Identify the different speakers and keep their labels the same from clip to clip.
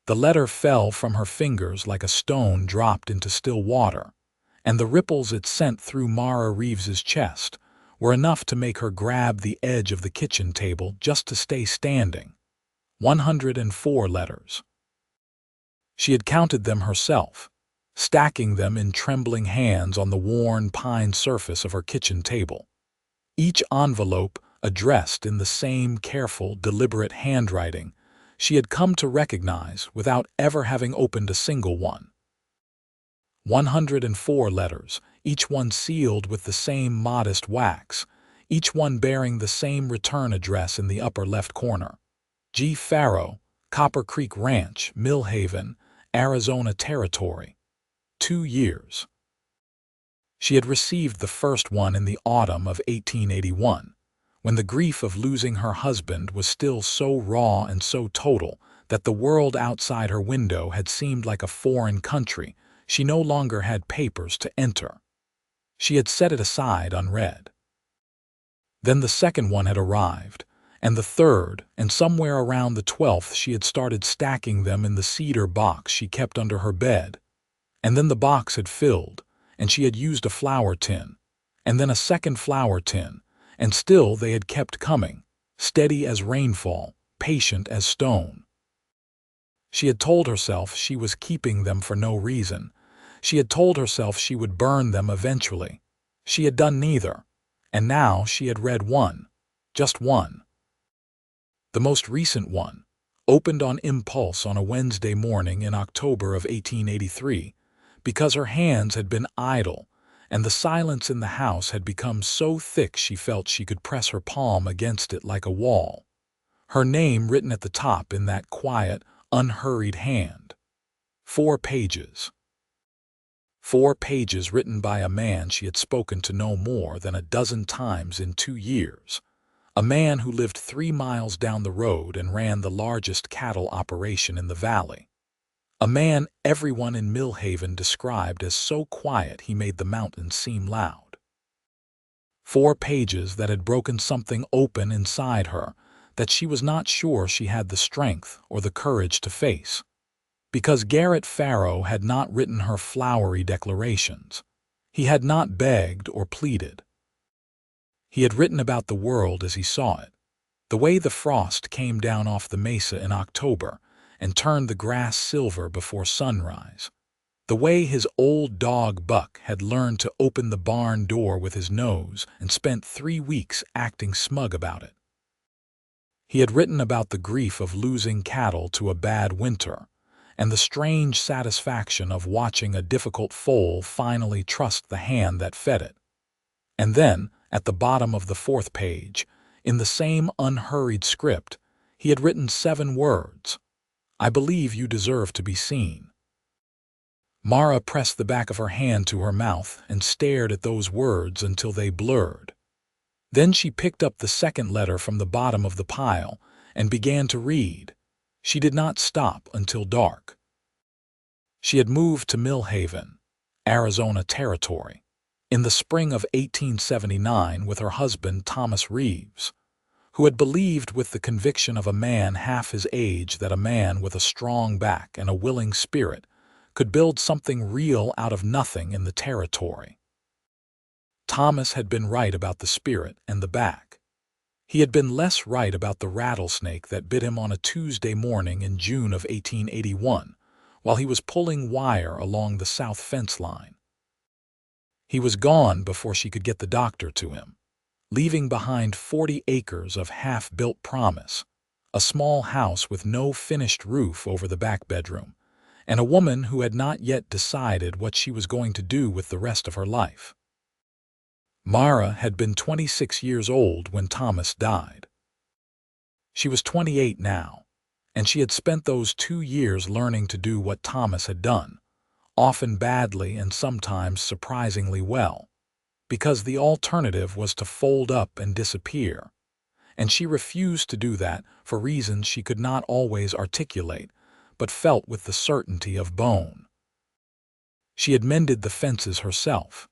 Speaker 1: The letter fell from her fingers like a stone dropped into still water, and the ripples it sent through Mara Reeves's chest were enough to make her grab the edge of the kitchen table just to stay standing. 104 letters. She had counted them herself, stacking them in trembling hands on the worn pine surface of her kitchen table. Each envelope addressed in the same careful, deliberate handwriting she had come to recognize without ever having opened a single one. 104 letters, each one sealed with the same modest wax, each one bearing the same return address in the upper left corner. G. Farrow, Copper Creek Ranch, Millhaven, Arizona Territory. 2 years. She had received the first one in the autumn of 1881, when the grief of losing her husband was still so raw and so total that the world outside her window had seemed like a foreign country she no longer had papers to enter. She had set it aside unread. Then the second one had arrived, and the third, and somewhere around the 12th she had started stacking them in the cedar box she kept under her bed. And then the box had filled, and she had used a flour tin, and then a second flour tin, and still they had kept coming, steady as rainfall, patient as stone. She had told herself she was keeping them for no reason. She had told herself she would burn them eventually. She had done neither, and now she had read one, just one. The most recent one, opened on impulse on a Wednesday morning in October of 1883, because her hands had been idle, and the silence in the house had become so thick she felt she could press her palm against it like a wall. Her name written at the top in that quiet, unhurried hand. 4 pages. 4 pages written by a man she had spoken to no more than a dozen times in 2 years. A man who lived 3 miles down the road and ran the largest cattle operation in the valley. A man everyone in Millhaven described as so quiet he made the mountains seem loud. 4 pages that had broken something open inside her that she was not sure she had the strength or the courage to face. Because Garrett Farrow had not written her flowery declarations. He had not begged or pleaded. He had written about the world as he saw it, the way the frost came down off the mesa in October and turned the grass silver before sunrise, the way his old dog Buck had learned to open the barn door with his nose and spent 3 weeks acting smug about it. He had written about the grief of losing cattle to a bad winter, and the strange satisfaction of watching a difficult foal finally trust the hand that fed it. And then, at the bottom of the 4th page, in the same unhurried script, he had written 7 words. I believe you deserve to be seen. Mara pressed the back of her hand to her mouth and stared at those words until they blurred. Then she picked up the second letter from the bottom of the pile and began to read. She did not stop until dark. She had moved to Millhaven, Arizona Territory, in the spring of 1879 with her husband Thomas Reeves, who had believed with the conviction of a man half his age that a man with a strong back and a willing spirit could build something real out of nothing in the territory. Thomas had been right about the spirit and the back. He had been less right about the rattlesnake that bit him on a Tuesday morning in June of 1881 while he was pulling wire along the south fence line. He was gone before she could get the doctor to him, leaving behind 40 acres of half-built promise, a small house with no finished roof over the back bedroom, and a woman who had not yet decided what she was going to do with the rest of her life. Mara had been 26 years old when Thomas died. She was 28 now, and she had spent those 2 years learning to do what Thomas had done, often badly and sometimes surprisingly well, because the alternative was to fold up and disappear, and she refused to do that for reasons she could not always articulate, but felt with the certainty of bone. She had mended the fences herself.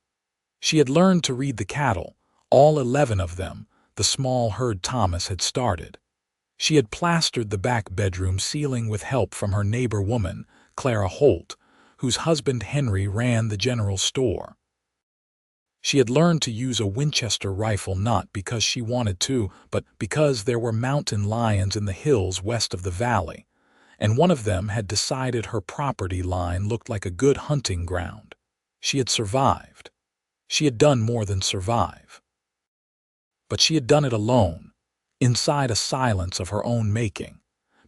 Speaker 1: She had learned to read the cattle, all 11 of them, the small herd Thomas had started. She had plastered the back bedroom ceiling with help from her neighbor woman, Clara Holt, whose husband Henry ran the general store. She had learned to use a Winchester rifle not because she wanted to, but because there were mountain lions in the hills west of the valley, and one of them had decided her property line looked like a good hunting ground. She had survived. She had done more than survive. But she had done it alone, inside a silence of her own making,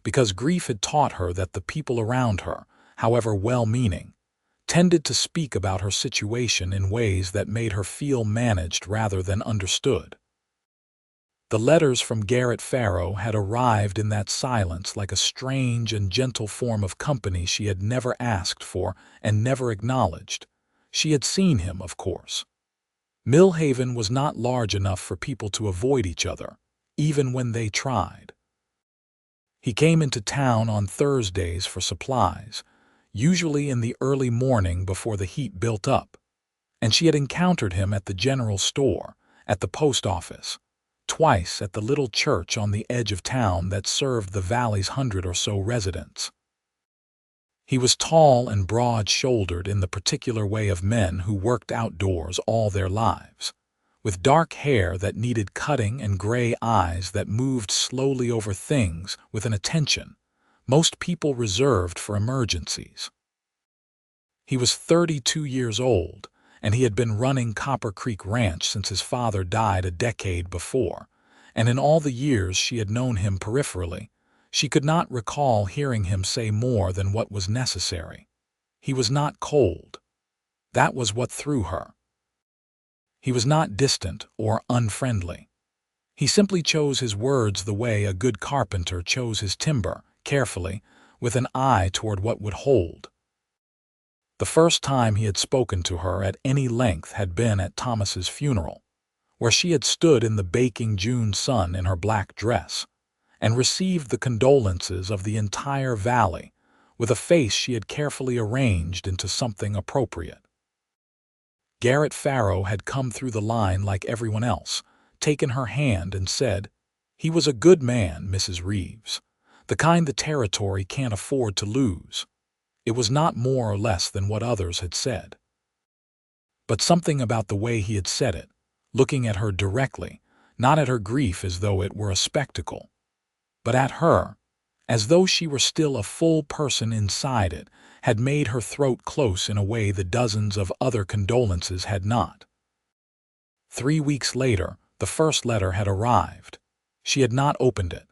Speaker 1: because grief had taught her that the people around her, however well-meaning, tended to speak about her situation in ways that made her feel managed rather than understood. The letters from Garrett Farrow had arrived in that silence like a strange and gentle form of company she had never asked for and never acknowledged. She had seen him, of course. Millhaven was not large enough for people to avoid each other, even when they tried. He came into town on Thursdays for supplies, usually in the early morning before the heat built up, and she had encountered him at the general store, at the post office, twice at the little church on the edge of town that served the valley's 100 or so residents. He was tall and broad-shouldered in the particular way of men who worked outdoors all their lives, with dark hair that needed cutting and gray eyes that moved slowly over things with an attention most people reserved for emergencies. He was 32 years old, and he had been running Copper Creek Ranch since his father died a decade before, and in all the years she had known him peripherally, she could not recall hearing him say more than what was necessary. He was not cold. That was what threw her. He was not distant or unfriendly. He simply chose his words the way a good carpenter chose his timber, carefully, with an eye toward what would hold. The first time he had spoken to her at any length had been at Thomas's funeral, where she had stood in the baking June sun in her black dress, and received the condolences of the entire valley with a face she had carefully arranged into something appropriate. Garrett Farrow had come through the line like everyone else, taken her hand and said, "He was a good man, Mrs. Reeves, the kind the territory can't afford to lose." It was not more or less than what others had said. But something about the way he had said it, looking at her directly, not at her grief as though it were a spectacle, but at her, as though she were still a full person inside it, had made her throat close in a way the dozens of other condolences had not. 3 weeks later, the first letter had arrived. She had not opened it.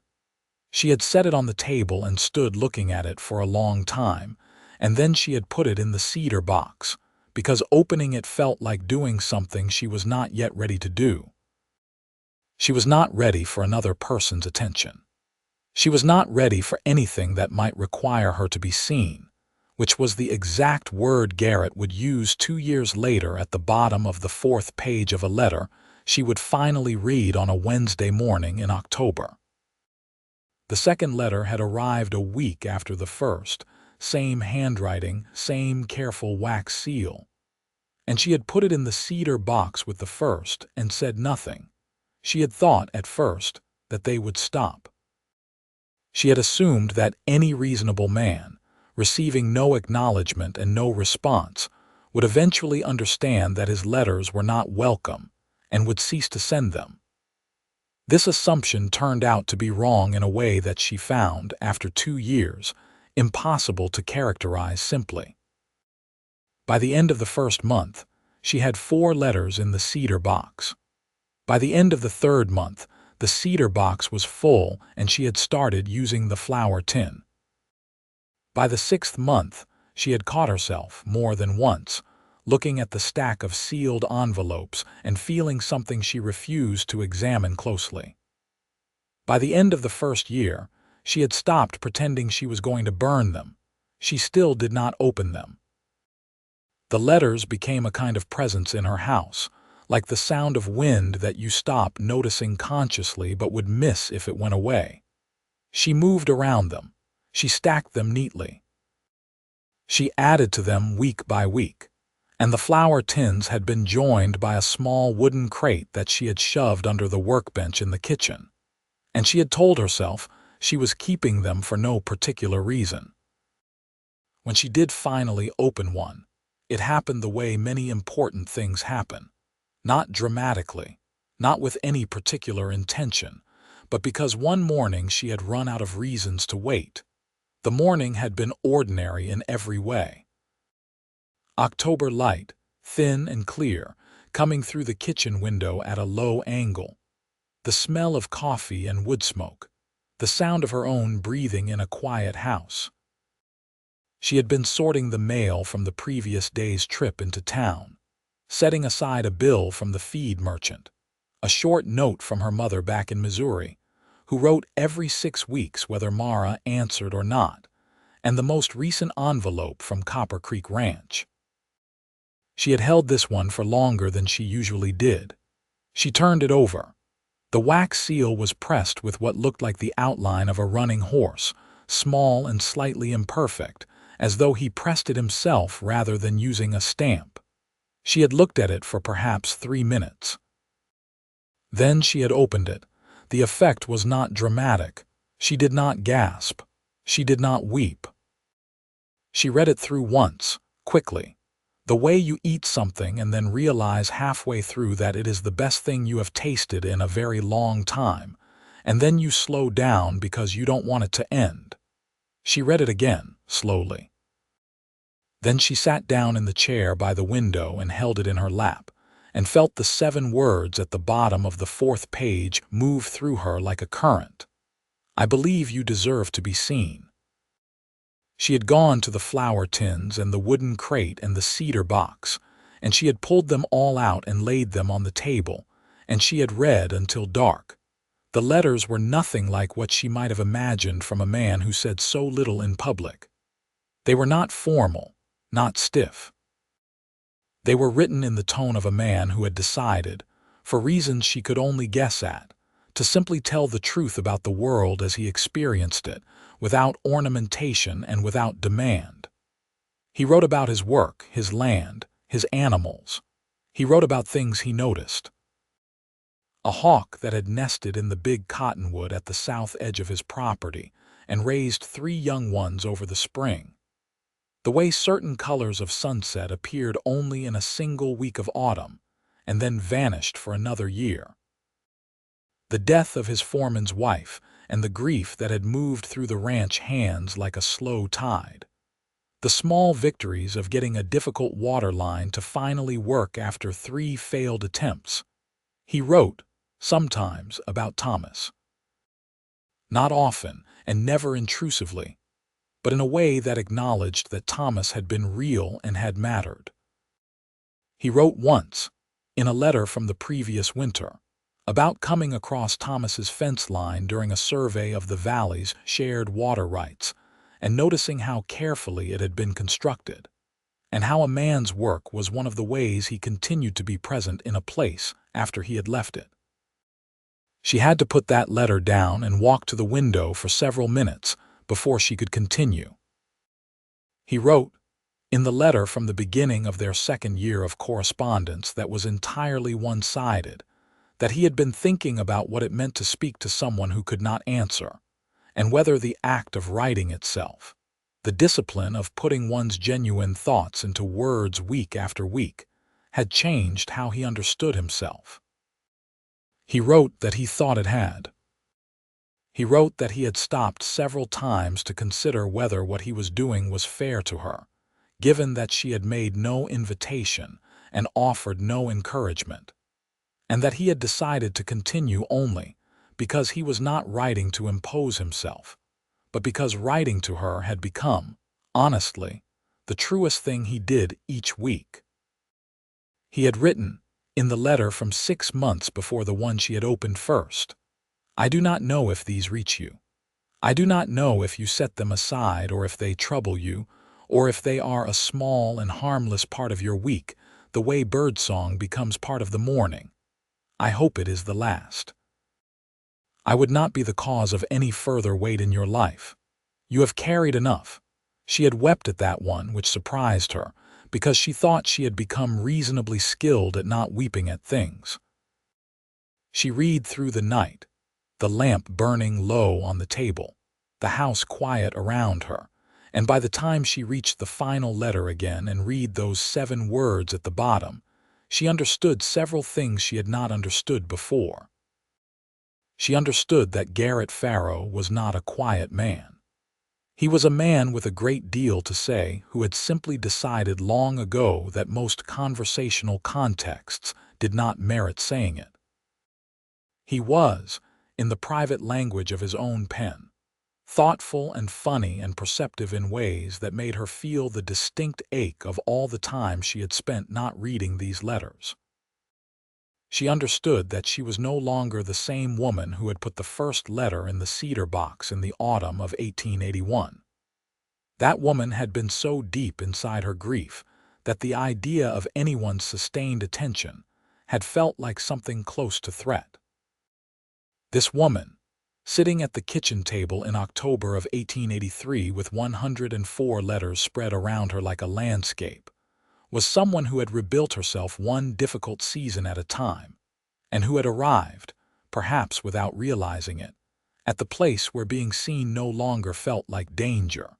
Speaker 1: She had set it on the table and stood looking at it for a long time, and then she had put it in the cedar box, because opening it felt like doing something she was not yet ready to do. She was not ready for another person's attention. She was not ready for anything that might require her to be seen, which was the exact word Garrett would use 2 years later at the bottom of the 4th page of a letter she would finally read on a Wednesday morning in October. The second letter had arrived a week after the first, same handwriting, same careful wax seal. And she had put it in the cedar box with the first and said nothing. She had thought, at first, that they would stop. She had assumed that any reasonable man, receiving no acknowledgement and no response, would eventually understand that his letters were not welcome and would cease to send them. This assumption turned out to be wrong in a way that she found, after 2 years, impossible to characterize simply. By the end of the first month, she had 4 letters in the cedar box. By the end of the 3rd month, the cedar box was full and she had started using the flour tin. By the 6th month, she had caught herself, more than once, looking at the stack of sealed envelopes and feeling something she refused to examine closely. By the end of the first year, she had stopped pretending she was going to burn them. She still did not open them. The letters became a kind of presence in her house, like the sound of wind that you stop noticing consciously but would miss if it went away. She moved around them. She stacked them neatly. She added to them week by week, and the flour tins had been joined by a small wooden crate that she had shoved under the workbench in the kitchen. And she had told herself, She was keeping them for no particular reason. When she did finally open one, it happened the way many important things happen. Not dramatically, not with any particular intention, but because one morning she had run out of reasons to wait. The morning had been ordinary in every way. October light, thin and clear, coming through the kitchen window at a low angle. The smell of coffee and wood smoke. The sound of her own breathing in a quiet house. She had been sorting the mail from the previous day's trip into town, setting aside a bill from the feed merchant, a short note from her mother back in Missouri, who wrote every 6 weeks whether Mara answered or not, and the most recent envelope from Copper Creek Ranch. She had held this one for longer than she usually did. She turned it over. The wax seal was pressed with what looked like the outline of a running horse, small and slightly imperfect, as though he pressed it himself rather than using a stamp. She had looked at it for perhaps 3 minutes. Then she had opened it. The effect was not dramatic. She did not gasp. She did not weep. She read it through once, quickly. The way you eat something and then realize halfway through that it is the best thing you have tasted in a very long time, and then you slow down because you don't want it to end. She read it again, slowly. Then she sat down in the chair by the window and held it in her lap, and felt the 7 words at the bottom of the 4th page move through her like a current. I believe you deserve to be seen. She had gone to the flour tins and the wooden crate and the cedar box, and she had pulled them all out and laid them on the table, and she had read until dark. The letters were nothing like what she might have imagined from a man who said so little in public. They were not formal, not stiff. They were written in the tone of a man who had decided, for reasons she could only guess at, to simply tell the truth about the world as he experienced it, without ornamentation and without demand. He wrote about his work, his land, his animals. He wrote about things he noticed. A hawk that had nested in the big cottonwood at the south edge of his property and raised 3 young ones over the spring. The way certain colors of sunset appeared only in a single week of autumn and then vanished for another year. The death of his foreman's wife and the grief that had moved through the ranch hands like a slow tide. The small victories of getting a difficult water line to finally work after 3 failed attempts. He wrote, sometimes, about Thomas. Not often and never intrusively, but in a way that acknowledged that Thomas had been real and had mattered. He wrote once, in a letter from the previous winter, about coming across Thomas's fence line during a survey of the valley's shared water rights and noticing how carefully it had been constructed, and how a man's work was one of the ways he continued to be present in a place after he had left it. She had to put that letter down and walk to the window for several minutes before she could continue. He wrote, in the letter from the beginning of their 2nd year of correspondence that was entirely one-sided, that he had been thinking about what it meant to speak to someone who could not answer, and whether the act of writing itself, the discipline of putting one's genuine thoughts into words week after week, had changed how he understood himself. He wrote that he thought it had. He wrote that he had stopped several times to consider whether what he was doing was fair to her, given that she had made no invitation and offered no encouragement, and that he had decided to continue only because he was not writing to impose himself, but because writing to her had become, honestly, the truest thing he did each week. He had written, in the letter from 6 months before the one she had opened first, I do not know if these reach you. I do not know if you set them aside or if they trouble you, or if they are a small and harmless part of your week, the way birdsong becomes part of the morning. I hope it is the last. I would not be the cause of any further weight in your life. You have carried enough. She had wept at that one, which surprised her, because she thought she had become reasonably skilled at not weeping at things. She read through the night. the lamp burning low on the table, the house quiet around her, and by the time she reached the final letter again and read those 7 words at the bottom, she understood several things she had not understood before. She understood that Garrett Farrow was not a quiet man. He was a man with a great deal to say who had simply decided long ago that most conversational contexts did not merit saying it. He was, in the private language of his own pen, thoughtful and funny and perceptive in ways that made her feel the distinct ache of all the time she had spent not reading these letters. She understood that she was no longer the same woman who had put the first letter in the cedar box in the autumn of 1881. That woman had been so deep inside her grief that the idea of anyone's sustained attention had felt like something close to threat. This woman, sitting at the kitchen table in October of 1883 with 104 letters spread around her like a landscape, was someone who had rebuilt herself one difficult season at a time, and who had arrived, perhaps without realizing it, at the place where being seen no longer felt like danger.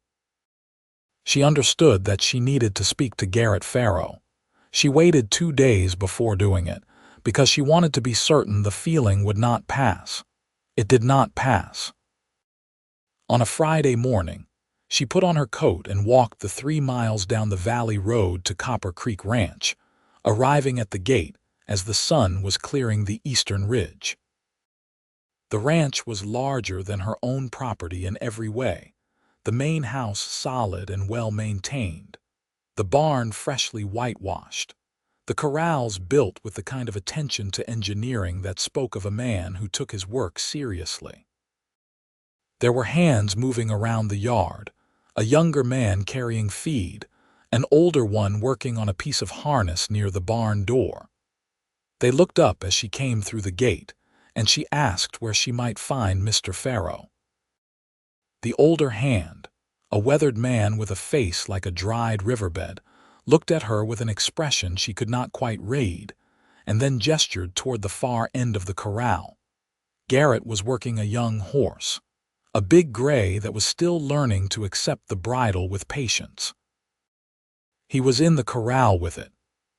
Speaker 1: She understood that she needed to speak to Garrett Farrow. She waited 2 days before doing it, because she wanted to be certain the feeling would not pass. It did not pass. On a Friday morning, she put on her coat and walked the 3 miles down the valley road to Copper Creek Ranch, arriving at the gate as the sun was clearing the eastern ridge. The ranch was larger than her own property in every way, the main house solid and well-maintained, the barn freshly whitewashed, the corrals built with the kind of attention to engineering that spoke of a man who took his work seriously. There were hands moving around the yard, a younger man carrying feed, an older one working on a piece of harness near the barn door. They looked up as she came through the gate, and she asked where she might find Mr. Farrow. The older hand, a weathered man with a face like a dried riverbed, looked at her with an expression she could not quite read, and then gestured toward the far end of the corral. Garrett was working a young horse, a big gray that was still learning to accept the bridle with patience. He was in the corral with it,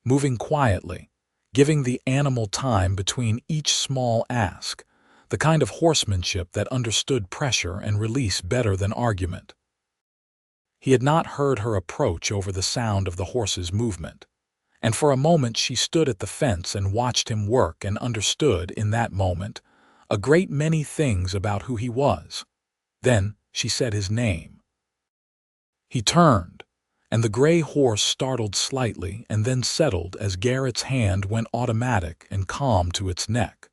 Speaker 1: moving quietly, giving the animal time between each small ask, the kind of horsemanship that understood pressure and release better than argument. He had not heard her approach over the sound of the horse's movement, and for a moment she stood at the fence and watched him work and understood, in that moment, a great many things about who he was. Then she said his name. He turned, and the gray horse startled slightly and then settled as Garrett's hand went automatic and calm to its neck.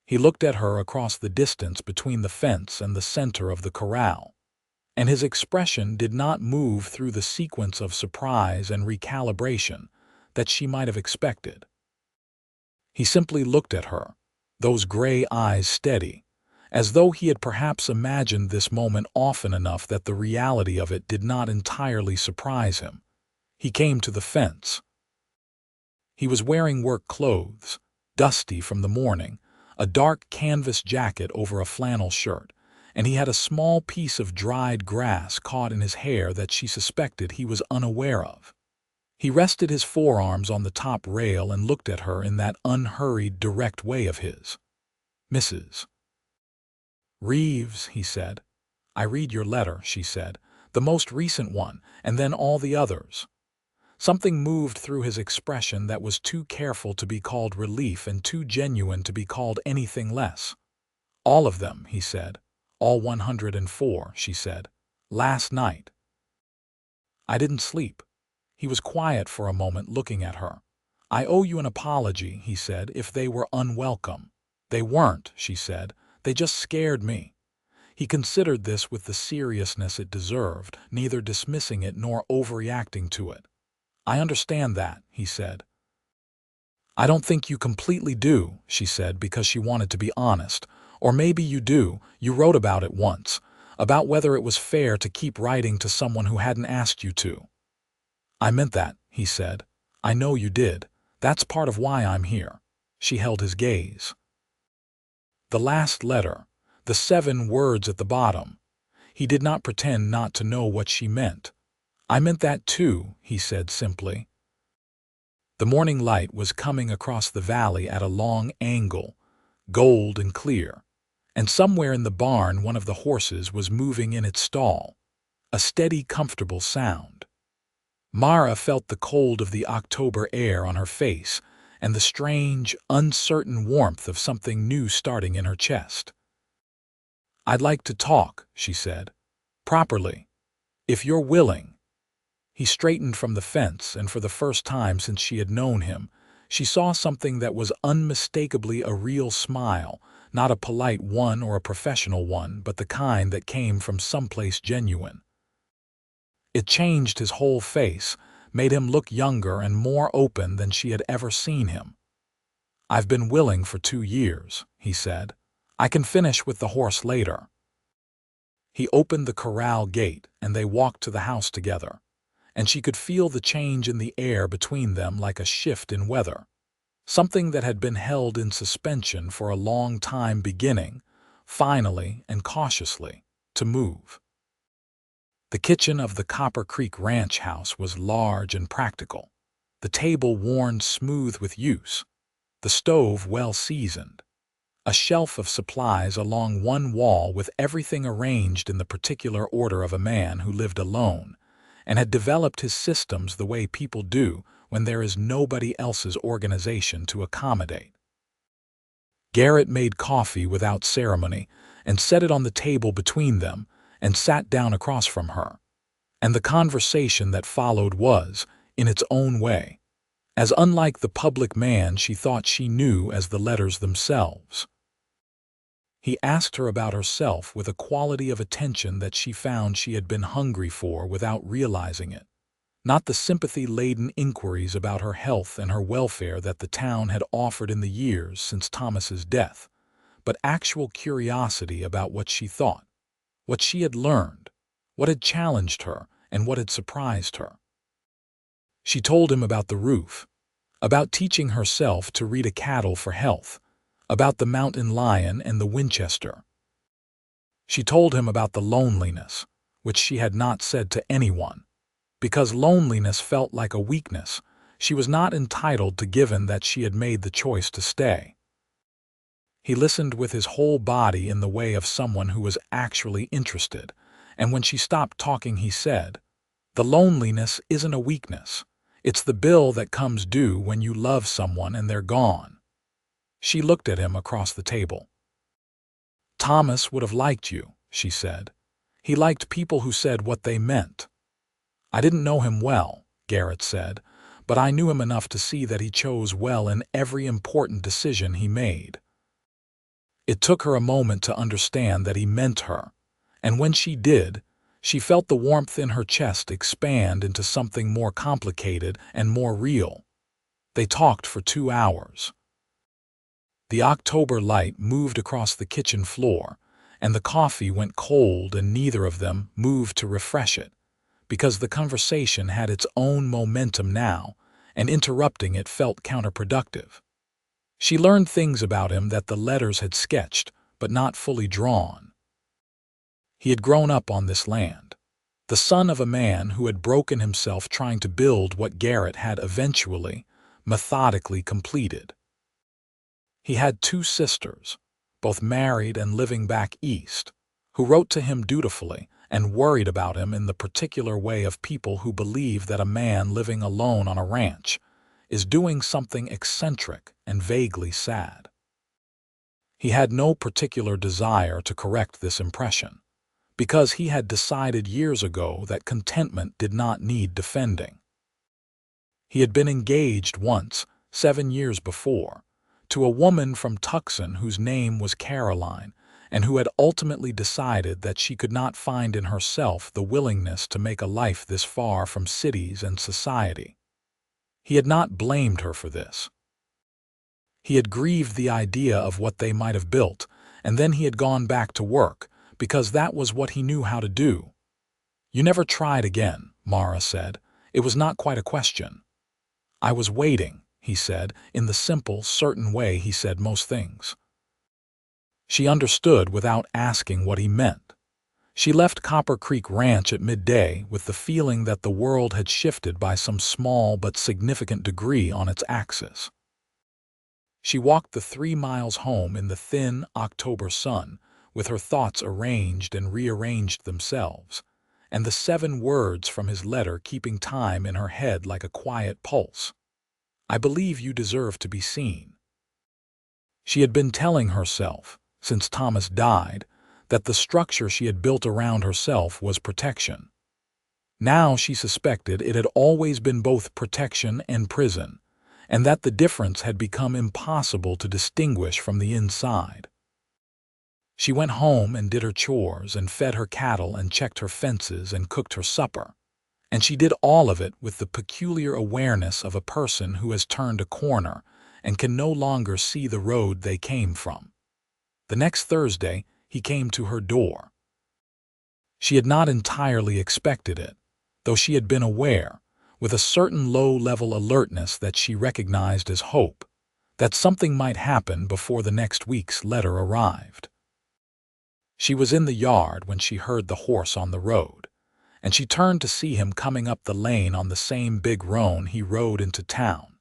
Speaker 1: He looked at her across the distance between the fence and the center of the corral, and his expression did not move through the sequence of surprise and recalibration that she might have expected. He simply looked at her, those gray eyes steady, as though he had perhaps imagined this moment often enough that the reality of it did not entirely surprise him. He came to the fence. He was wearing work clothes, dusty from the morning, a dark canvas jacket over a flannel shirt, and he had a small piece of dried grass caught in his hair that she suspected he was unaware of. He rested his forearms on the top rail and looked at her in that unhurried, direct way of his. "Mrs. Reeves," he said. "I read your letter," she said, "the most recent one, and then all the others." Something moved through his expression that was too careful to be called relief and too genuine to be called anything less. "All of them," he said. "All 104, she said. "Last night." "I didn't sleep." He was quiet for a moment, looking at her. "I owe you an apology," he said, "if they were unwelcome." "They weren't," she said. "They just scared me." He considered this with the seriousness it deserved, neither dismissing it nor overreacting to it. "I understand that," he said. "I don't think you completely do," she said, because she wanted to be honest. "Or maybe you do. You wrote about it once, about whether it was fair to keep writing to someone who hadn't asked you to." "I meant that," he said. "I know you did. That's part of why I'm here." She held his gaze. The last letter, the 7 words at the bottom. He did not pretend not to know what she meant. "I meant that too," he said simply. The morning light was coming across the valley at a long angle, gold and clear, and somewhere in the barn one of the horses was moving in its stall, a steady, comfortable sound. Mara felt the cold of the October air on her face and the strange, uncertain warmth of something new starting in her chest. "I'd like to talk," she said. "Properly. If you're willing." He straightened from the fence, and for the first time since she had known him, she saw something that was unmistakably a real smile, not a polite one or a professional one, but the kind that came from someplace genuine. It changed his whole face, made him look younger and more open than she had ever seen him. "I've been willing for 2 years," he said. "I can finish with the horse later." He opened the corral gate, and they walked to the house together, and she could feel the change in the air between them like a shift in weather. Something that had been held in suspension for a long time beginning, finally and cautiously, to move. The kitchen of the Copper Creek Ranch house was large and practical, the table worn smooth with use, the stove well seasoned, a shelf of supplies along one wall with everything arranged in the particular order of a man who lived alone and had developed his systems the way people do when there is nobody else's organization to accommodate. Garrett made coffee without ceremony and set it on the table between them and sat down across from her. And the conversation that followed was, in its own way, as unlike the public man she thought she knew as the letters themselves. He asked her about herself with a quality of attention that she found she had been hungry for without realizing it. Not the sympathy-laden inquiries about her health and her welfare that the town had offered in the years since Thomas's death, but actual curiosity about what she thought, what she had learned, what had challenged her, and what had surprised her. She told him about the roof, about teaching herself to read a cattle for health, about the mountain lion and the Winchester. She told him about the loneliness, which she had not said to anyone. Because loneliness felt like a weakness, she was not entitled to given that she had made the choice to stay. He listened with his whole body in the way of someone who was actually interested, and when she stopped talking he said, "The loneliness isn't a weakness. It's the bill that comes due when you love someone and they're gone." She looked at him across the table. "Thomas would have liked you," she said. "He liked people who said what they meant." "I didn't know him well," Garrett said, "but I knew him enough to see that he chose well in every important decision he made." It took her a moment to understand that he meant her, and when she did, she felt the warmth in her chest expand into something more complicated and more real. They talked for 2 hours. The October light moved across the kitchen floor, and the coffee went cold, and neither of them moved to refresh it, because the conversation had its own momentum now, and interrupting it felt counterproductive. She learned things about him that the letters had sketched, but not fully drawn. He had grown up on this land, the son of a man who had broken himself trying to build what Garrett had eventually, methodically completed. He had 2 sisters, both married and living back east, who wrote to him dutifully and worried about him in the particular way of people who believe that a man living alone on a ranch is doing something eccentric and vaguely sad. He had no particular desire to correct this impression, because he had decided years ago that contentment did not need defending. He had been engaged once, 7 years before, to a woman from Tucson whose name was Caroline, and who had ultimately decided that she could not find in herself the willingness to make a life this far from cities and society. He had not blamed her for this. He had grieved the idea of what they might have built, and then he had gone back to work, because that was what he knew how to do. "You never tried again," Mara said. "It was not quite a question." "I was waiting," he said, in the simple, certain way he said most things. She understood without asking what he meant. She left Copper Creek Ranch at midday with the feeling that the world had shifted by some small but significant degree on its axis. She walked the 3 miles home in the thin October sun, with her thoughts arranged and rearranged themselves, and the 7 words from his letter keeping time in her head like a quiet pulse. I believe you deserve to be seen. She had been telling herself, since Thomas died, that the structure she had built around herself was protection. Now she suspected it had always been both protection and prison, and that the difference had become impossible to distinguish from the inside. She went home and did her chores and fed her cattle and checked her fences and cooked her supper, and she did all of it with the peculiar awareness of a person who has turned a corner and can no longer see the road they came from. The next Thursday, he came to her door. She had not entirely expected it, though she had been aware, with a certain low-level alertness that she recognized as hope, that something might happen before the next week's letter arrived. She was in the yard when she heard the horse on the road, and she turned to see him coming up the lane on the same big roan he rode into town,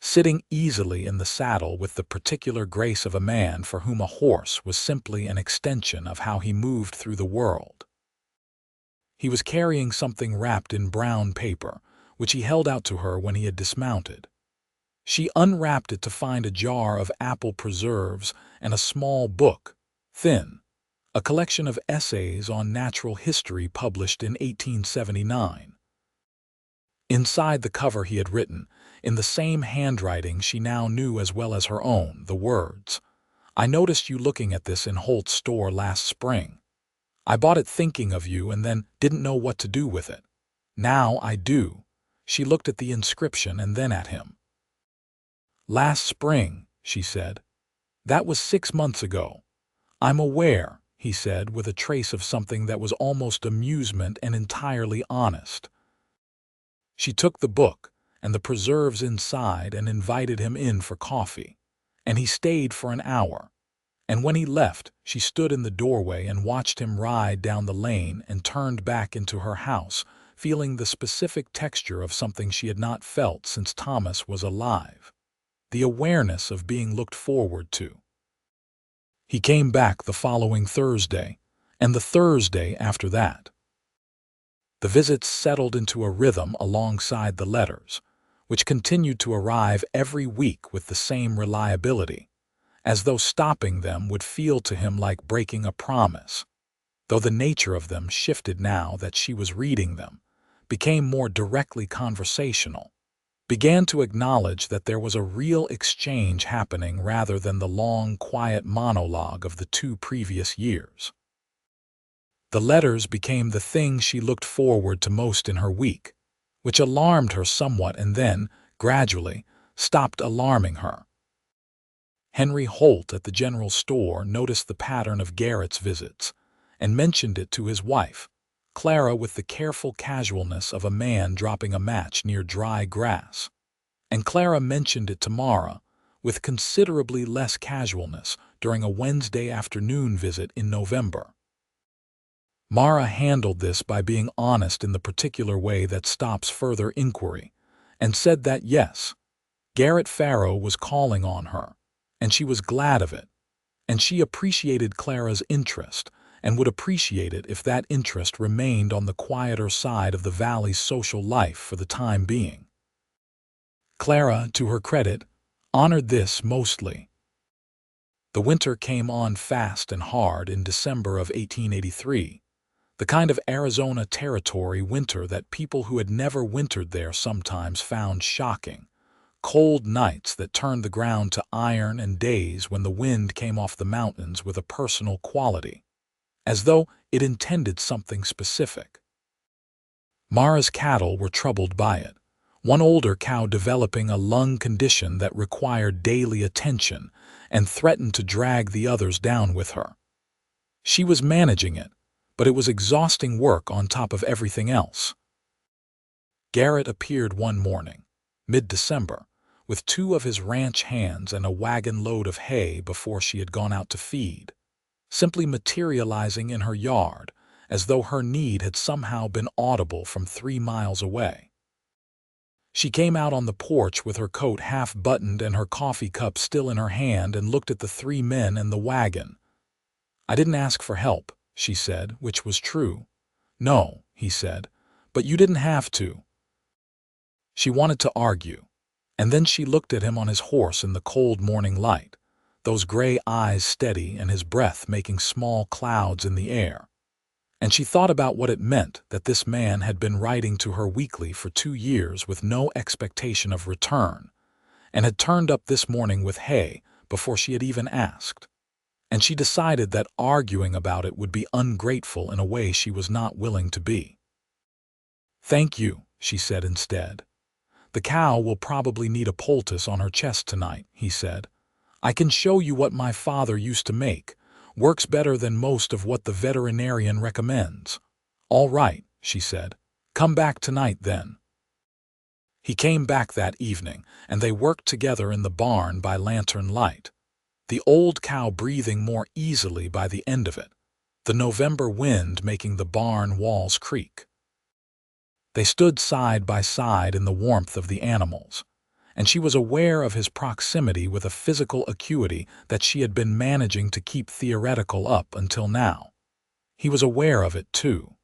Speaker 1: sitting easily in the saddle with the particular grace of a man for whom a horse was simply an extension of how he moved through the world. He was carrying something wrapped in brown paper, which he held out to her when he had dismounted. She unwrapped it to find a jar of apple preserves and a small book, thin, a collection of essays on natural history published in 1879. Inside the cover he had written, in the same handwriting she now knew as well as her own, the words, "I noticed you looking at this in Holt's store last spring. I bought it thinking of you and then didn't know what to do with it. Now I do." She looked at the inscription and then at him. "Last spring," she said. "That was 6 months ago." "I'm aware," he said with a trace of something that was almost amusement and entirely honest. She took the book and the preserves inside and invited him in for coffee, and he stayed for an hour. And when he left, she stood in the doorway and watched him ride down the lane and turned back into her house, feeling the specific texture of something she had not felt since Thomas was alive, the awareness of being looked forward to. He came back the following Thursday, and the Thursday after that. The visits settled into a rhythm alongside the letters, which continued to arrive every week with the same reliability, as though stopping them would feel to him like breaking a promise, though the nature of them shifted now that she was reading them, became more directly conversational, began to acknowledge that there was a real exchange happening rather than the long, quiet monologue of the 2 previous years. The letters became the thing she looked forward to most in her week, which alarmed her somewhat and then, gradually, stopped alarming her. Henry Holt at the general store noticed the pattern of Garrett's visits and mentioned it to his wife, Clara, with the careful casualness of a man dropping a match near dry grass. And Clara mentioned it to Mara with considerably less casualness during a Wednesday afternoon visit in November. Mara handled this by being honest in the particular way that stops further inquiry, and said that yes, Garrett Farrow was calling on her, and she was glad of it, and she appreciated Clara's interest and would appreciate it if that interest remained on the quieter side of the valley's social life for the time being. Clara, to her credit, honored this mostly. The winter came on fast and hard in December of 1883, the kind of Arizona Territory winter that people who had never wintered there sometimes found shocking. Cold nights that turned the ground to iron and days when the wind came off the mountains with a personal quality, as though it intended something specific. Mara's cattle were troubled by it, one older cow developing a lung condition that required daily attention and threatened to drag the others down with her. She was managing it, but it was exhausting work on top of everything else. Garrett appeared one morning, mid-December, with 2 of his ranch hands and a wagon load of hay before she had gone out to feed. simply materializing in her yard, as though her need had somehow been audible from 3 miles away. She came out on the porch with her coat half buttoned and her coffee cup still in her hand and looked at the 3 men and the wagon. "I didn't ask for help," she said, which was true. "No," he said, "but you didn't have to." She wanted to argue, and then she looked at him on his horse in the cold morning light, those gray eyes steady and his breath making small clouds in the air. And she thought about what it meant that this man had been writing to her weekly for 2 years with no expectation of return, and had turned up this morning with hay before she had even asked. And she decided that arguing about it would be ungrateful in a way she was not willing to be. "Thank you," she said instead. "The cow will probably need a poultice on her chest tonight," he said. "I can show you what my father used to make. Works better than most of what the veterinarian recommends." "All right," she said. "Come back tonight then." He came back that evening, and they worked together in the barn by lantern light, the old cow breathing more easily by the end of it, the November wind making the barn walls creak. They stood side by side in the warmth of the animals, and she was aware of his proximity with a physical acuity that she had been managing to keep theoretical up until now. He was aware of it, too.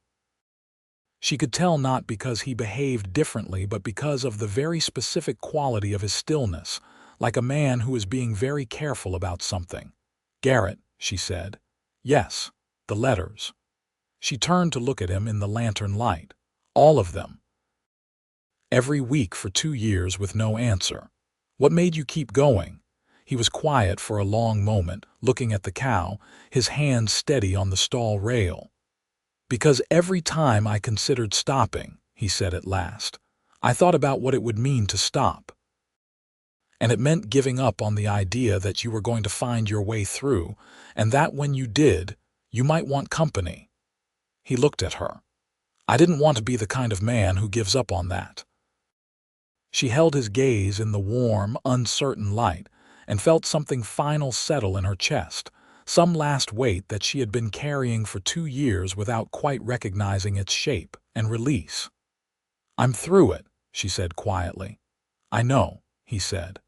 Speaker 1: She could tell not because he behaved differently but because of the very specific quality of his stillness, like a man who is being very careful about something. "Garrett," she said. "Yes, the letters." She turned to look at him in the lantern light. "All of them." "Every week for 2 years with no answer. What made you keep going?" He was quiet for a long moment, looking at the cow, his hand steady on the stall rail. "Because every time I considered stopping," he said at last, "I thought about what it would mean to stop. And it meant giving up on the idea that you were going to find your way through, and that when you did, you might want company." He looked at her. "I didn't want to be the kind of man who gives up on that." She held his gaze in the warm, uncertain light and felt something final settle in her chest, some last weight that she had been carrying for 2 years without quite recognizing its shape, and release. "I'm through it," she said quietly. "I know," he said.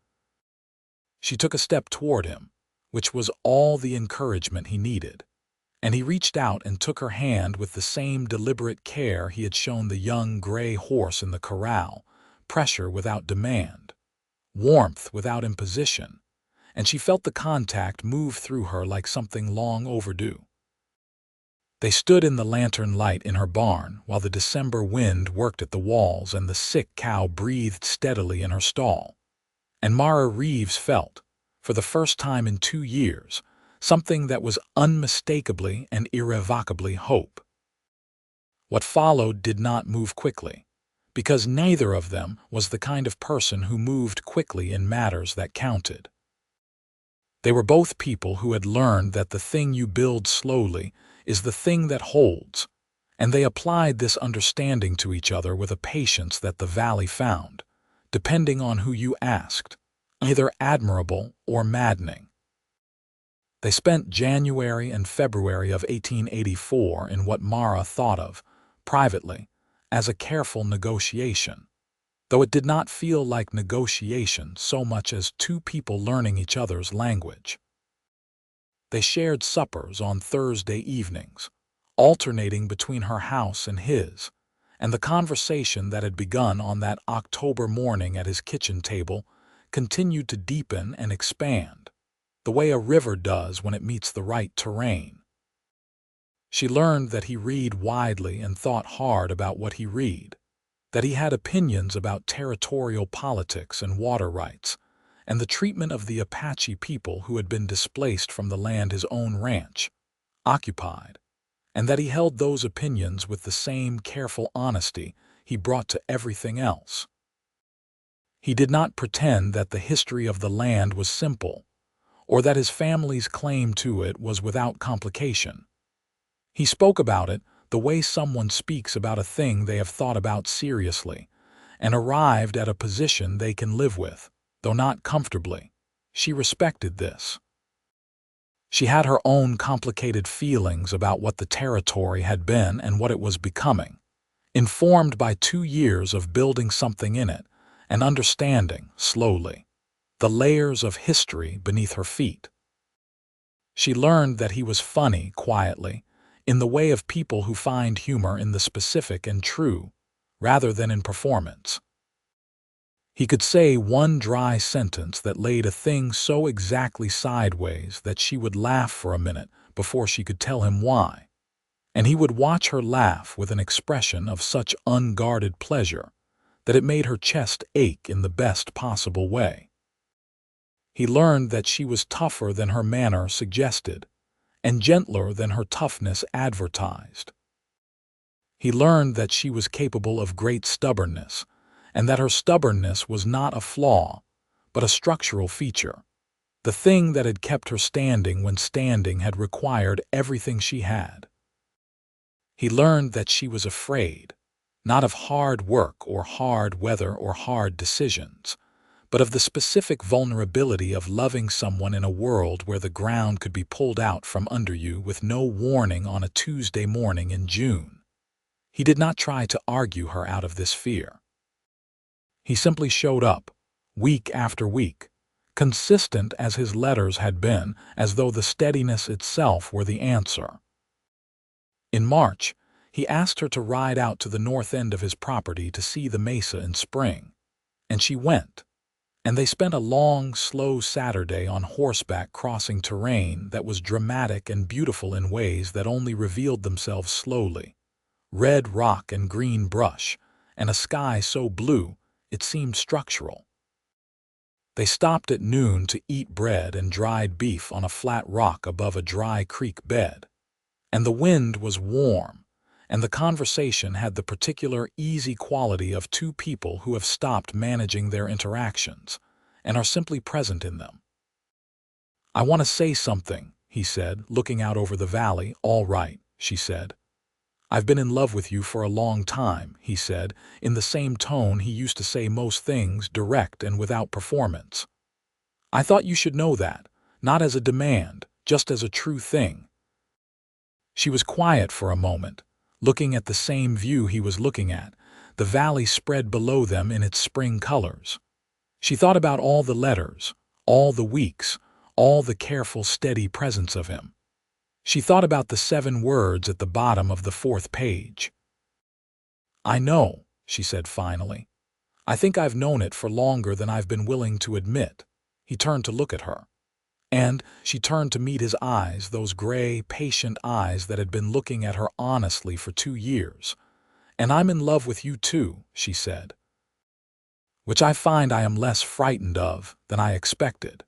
Speaker 1: She took a step toward him, which was all the encouragement he needed, and he reached out and took her hand with the same deliberate care he had shown the young gray horse in the corral, pressure without demand, warmth without imposition, and she felt the contact move through her like something long overdue. They stood in the lantern light in her barn while the December wind worked at the walls and the sick cow breathed steadily in her stall. And Mara Reeves felt, for the first time in 2 years, something that was unmistakably and irrevocably hope. What followed did not move quickly, because neither of them was the kind of person who moved quickly in matters that counted. They were both people who had learned that the thing you build slowly is the thing that holds, and they applied this understanding to each other with a patience that the valley found, depending on who you asked, either admirable or maddening. They spent January and February of 1884 in what Mara thought of, privately, as a careful negotiation, though it did not feel like negotiation so much as two people learning each other's language. They shared suppers on Thursday evenings, alternating between her house and his, and the conversation that had begun on that October morning at his kitchen table continued to deepen and expand, the way a river does when it meets the right terrain. She learned that he read widely and thought hard about what he read, that he had opinions about territorial politics and water rights, and the treatment of the Apache people who had been displaced from the land his own ranch occupied, and that he held those opinions with the same careful honesty he brought to everything else. He did not pretend that the history of the land was simple, or that his family's claim to it was without complication. He spoke about it the way someone speaks about a thing they have thought about seriously, and arrived at a position they can live with, though not comfortably. She respected this. She had her own complicated feelings about what the territory had been and what it was becoming, informed by 2 years of building something in it and understanding, slowly, the layers of history beneath her feet. She learned that he was funny quietly, in the way of people who find humor in the specific and true, rather than in performance. He could say one dry sentence that laid a thing so exactly sideways that she would laugh for a minute before she could tell him why, and he would watch her laugh with an expression of such unguarded pleasure that it made her chest ache in the best possible way. He learned that she was tougher than her manner suggested, and gentler than her toughness advertised. He learned that she was capable of great stubbornness, and that her stubbornness was not a flaw, but a structural feature, the thing that had kept her standing when standing had required everything she had. He learned that she was afraid, not of hard work or hard weather or hard decisions, but of the specific vulnerability of loving someone in a world where the ground could be pulled out from under you with no warning on a Tuesday morning in June. He did not try to argue her out of this fear. He simply showed up, week after week, consistent as his letters had been, as though the steadiness itself were the answer. In March, he asked her to ride out to the north end of his property to see the mesa in spring, and she went. And they spent a long, slow Saturday on horseback crossing terrain that was dramatic and beautiful in ways that only revealed themselves slowly. Red rock and green brush, and a sky so blue it seemed structural. They stopped at noon to eat bread and dried beef on a flat rock above a dry creek bed. And the wind was warm, and the conversation had the particular easy quality of two people who have stopped managing their interactions and are simply present in them. "I want to say something," he said, looking out over the valley. "All right," she said. "I've been in love with you for a long time," he said, in the same tone he used to say most things, direct and without performance. "I thought you should know that, not as a demand, just as a true thing." She was quiet for a moment, looking at the same view he was looking at, the valley spread below them in its spring colors. She thought about all the letters, all the weeks, all the careful, steady presence of him. She thought about the 7 words at the bottom of the 4th page. "I know," she said finally. "I think I've known it for longer than I've been willing to admit." He turned to look at her. And she turned to meet his eyes, those gray, patient eyes that had been looking at her honestly for 2 years. "And I'm in love with you too," she said. "Which I find I am less frightened of than I expected."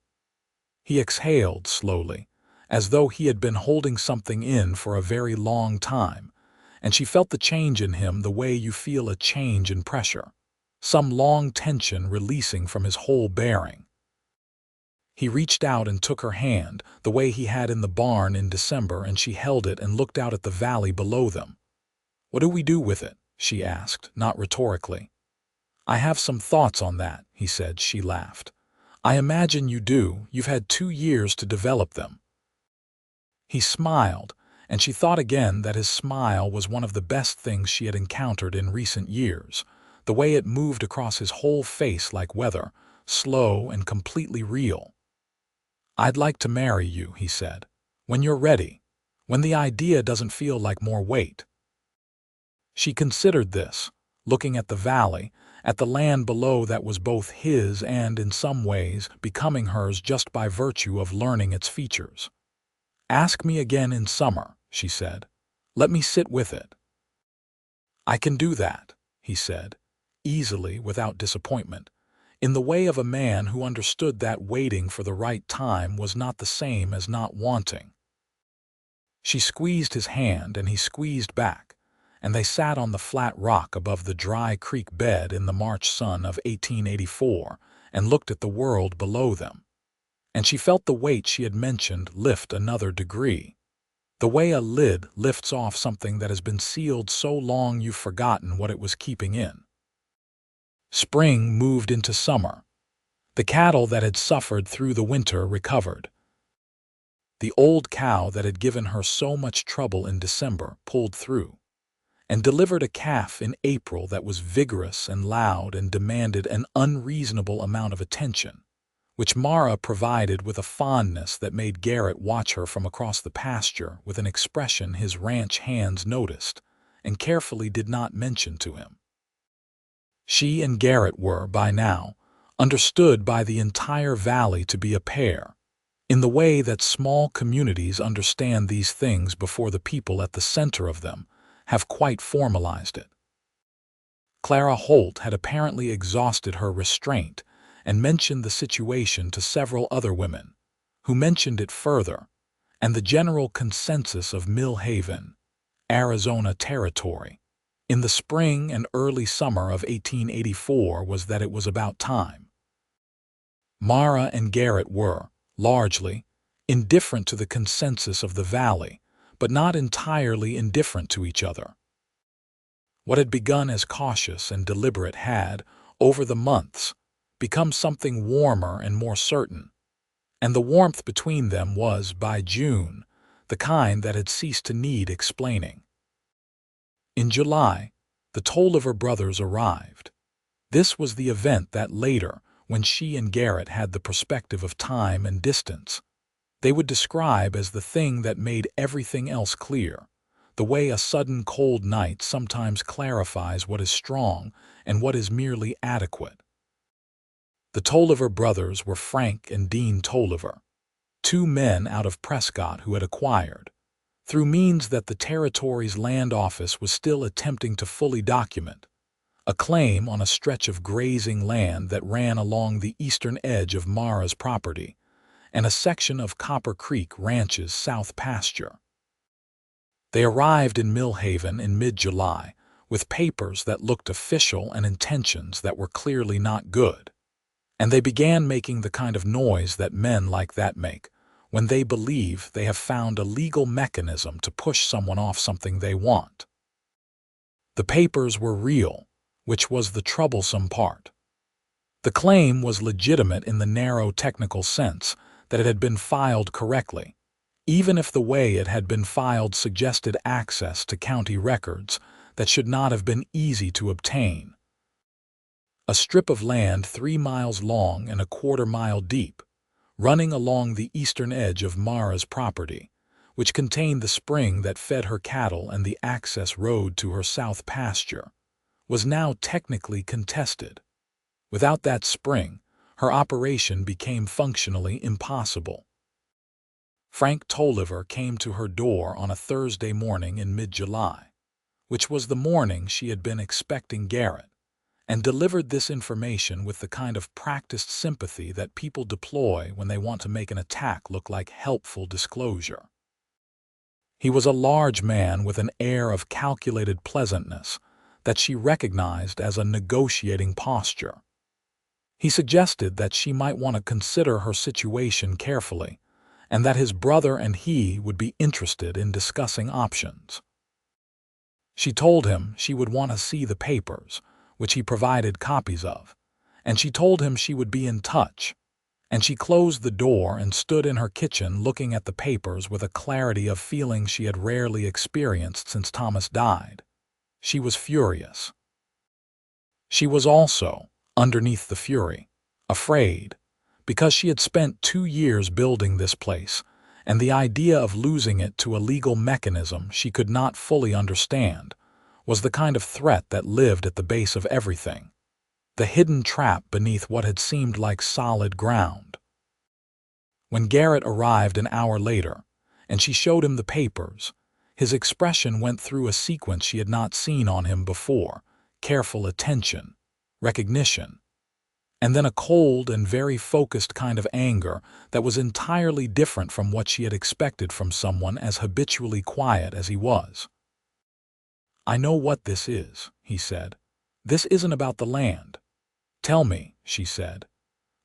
Speaker 1: He exhaled slowly, as though he had been holding something in for a very long time, and she felt the change in him the way you feel a change in pressure, some long tension releasing from his whole bearing. He reached out and took her hand, the way he had in the barn in December, and she held it and looked out at the valley below them. "What do we do with it?" she asked, not rhetorically. "I have some thoughts on that," he said. She laughed. "I imagine you do. You've had 2 years to develop them." He smiled, and she thought again that his smile was one of the best things she had encountered in recent years, the way it moved across his whole face like weather, slow and completely real. "I'd like to marry you," he said, "when you're ready, when the idea doesn't feel like more weight." She considered this, looking at the valley, at the land below that was both his and, in some ways, becoming hers just by virtue of learning its features. "Ask me again in summer," she said. "Let me sit with it." "I can do that," he said, easily, without disappointment, in the way of a man who understood that waiting for the right time was not the same as not wanting. She squeezed his hand and he squeezed back, and they sat on the flat rock above the dry creek bed in the March sun of 1884 and looked at the world below them. And she felt the weight she had mentioned lift another degree, the way a lid lifts off something that has been sealed so long you've forgotten what it was keeping in. Spring moved into summer. The cattle that had suffered through the winter recovered. The old cow that had given her so much trouble in December pulled through and delivered a calf in April that was vigorous and loud and demanded an unreasonable amount of attention, which Mara provided with a fondness that made Garrett watch her from across the pasture with an expression his ranch hands noticed and carefully did not mention to him. She and Garrett were, by now, understood by the entire valley to be a pair, in the way that small communities understand these things before the people at the center of them have quite formalized it. Clara Holt had apparently exhausted her restraint and mentioned the situation to several other women, who mentioned it further, and the general consensus of Mill Haven, Arizona Territory, in the spring and early summer of 1884 was that it was about time. Mara and Garrett were, largely, indifferent to the consensus of the valley, but not entirely indifferent to each other. What had begun as cautious and deliberate had, over the months, become something warmer and more certain, and the warmth between them was, by June, the kind that had ceased to need explaining. In July, the Tolliver brothers arrived. This was the event that later, when she and Garrett had the perspective of time and distance, they would describe as the thing that made everything else clear, the way a sudden cold night sometimes clarifies what is strong and what is merely adequate. The Tolliver brothers were Frank and Dean Tolliver, two men out of Prescott who had acquired, through means that the territory's land office was still attempting to fully document, a claim on a stretch of grazing land that ran along the eastern edge of Mara's property and a section of Copper Creek Ranch's south pasture. They arrived in Mill Haven in mid-July with papers that looked official and intentions that were clearly not good, and they began making the kind of noise that men like that make when they believe they have found a legal mechanism to push someone off something they want. The papers were real, which was the troublesome part. The claim was legitimate in the narrow technical sense that it had been filed correctly, even if the way it had been filed suggested access to county records that should not have been easy to obtain. A strip of land 3 miles long and a quarter-mile deep, running along the eastern edge of Mara's property, which contained the spring that fed her cattle and the access road to her south pasture, was now technically contested. Without that spring, her operation became functionally impossible. Frank Tolliver came to her door on a Thursday morning in mid-July, which was the morning she had been expecting Garrett, and delivered this information with the kind of practiced sympathy that people deploy when they want to make an attack look like helpful disclosure. He was a large man with an air of calculated pleasantness that she recognized as a negotiating posture. He suggested that she might want to consider her situation carefully, and that his brother and he would be interested in discussing options. She told him she would want to see the papers, which he provided copies of, and she told him she would be in touch, and she closed the door and stood in her kitchen looking at the papers with a clarity of feeling she had rarely experienced since Thomas died. She was furious. She was also, underneath the fury, afraid, because she had spent 2 years building this place, and the idea of losing it to a legal mechanism she could not fully understand was the kind of threat that lived at the base of everything, the hidden trap beneath what had seemed like solid ground. When Garrett arrived an hour later, and she showed him the papers, his expression went through a sequence she had not seen on him before: careful attention, recognition, and then a cold and very focused kind of anger that was entirely different from what she had expected from someone as habitually quiet as he was. "I know what this is," he said. "This isn't about the land." "Tell me," she said.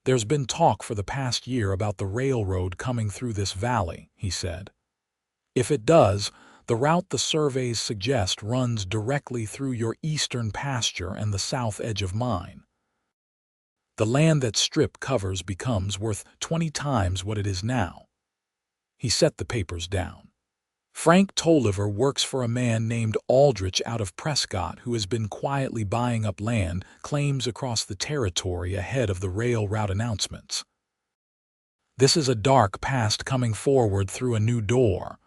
Speaker 1: "There's been talk for the past year about the railroad coming through this valley," he said. "If it does, the route the surveys suggest runs directly through your eastern pasture and the south edge of mine. The land that strip covers becomes worth 20 times what it is now. He set the papers down. Frank Tolliver works for a man named Aldrich out of Prescott who has been quietly buying up land claims across the territory ahead of the rail route announcements. This is a dark past coming forward through a new door.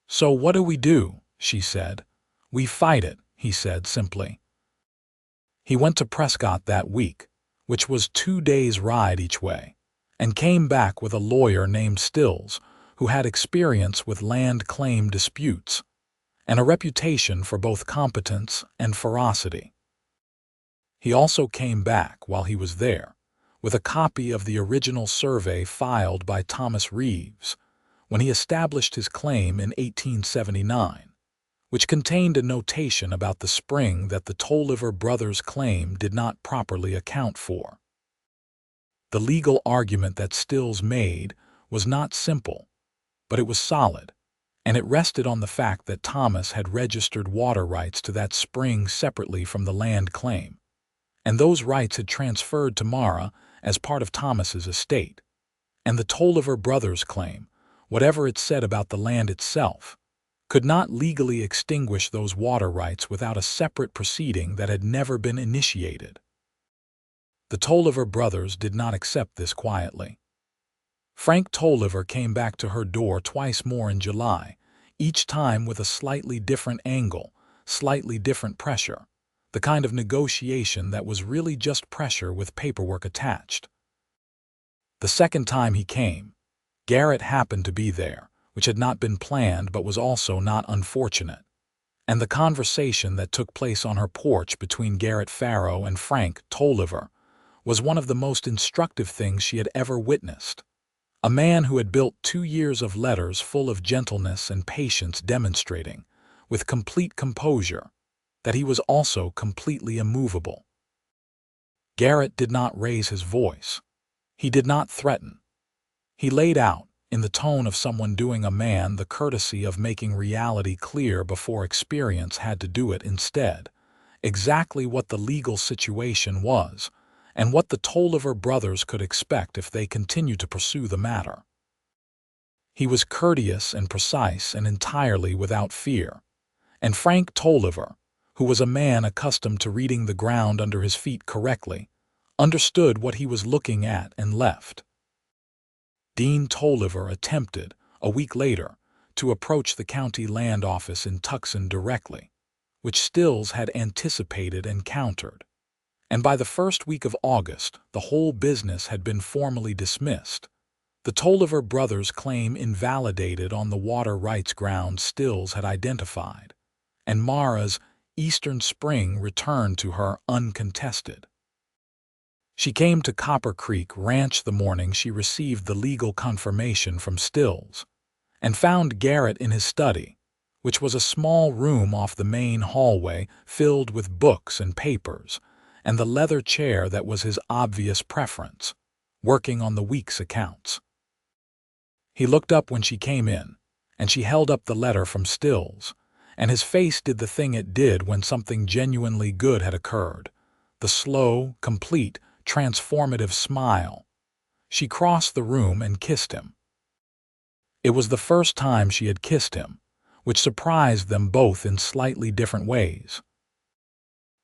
Speaker 1: So what do? She said. We fight it, he said simply. He went to Prescott that week, which was 2 days' ride each way, and came back with a lawyer named Stills, who had experience with land claim disputes, and a reputation for both competence and ferocity. He also came back, while he was there, with a copy of the original survey filed by Thomas Reeves when he established his claim in 1879, which contained a notation about the spring that the Tolliver brothers' claim did not properly account for. The legal argument that Stills made was not simple, but it was solid, and it rested on the fact that Thomas had registered water rights to that spring separately from the land claim, and those rights had transferred to Mara as part of Thomas's estate, and the Tolliver brothers' claim, whatever it said about the land itself, could not legally extinguish those water rights without a separate proceeding that had never been initiated. The Tolliver brothers did not accept this quietly. Frank Tolliver came back to her door twice more in July, each time with a slightly different angle, slightly different pressure, the kind of negotiation that was really just pressure with paperwork attached. The second time he came, Garrett happened to be there, which had not been planned but was also not unfortunate, and the conversation that took place on her porch between Garrett Farrow and Frank Tolliver was one of the most instructive things she had ever witnessed. A man who had built 2 years of letters full of gentleness and patience demonstrating, with complete composure, that he was also completely immovable. Garrett did not raise his voice. He did not threaten. He laid out, in the tone of someone doing a man the courtesy of making reality clear before experience had to do it instead, exactly what the legal situation was, and what the Tolliver brothers could expect if they continued to pursue the matter. He was courteous and precise and entirely without fear, and Frank Tolliver, who was a man accustomed to reading the ground under his feet correctly, understood what he was looking at and left. Dean Tolliver attempted, a week later, to approach the county land office in Tucson directly, which Stills had anticipated and countered. And by the first week of August, the whole business had been formally dismissed, the Tolliver brothers' claim invalidated on the water rights grounds Stills had identified, and Mara's Eastern Spring returned to her uncontested. She came to Copper Creek Ranch the morning she received the legal confirmation from Stills, and found Garrett in his study, which was a small room off the main hallway filled with books and papers, and the leather chair that was his obvious preference, working on the week's accounts. He looked up when she came in, and she held up the letter from Stills, and his face did the thing it did when something genuinely good had occurred, the slow, complete, transformative smile. She crossed the room and kissed him. It was the first time she had kissed him, which surprised them both in slightly different ways.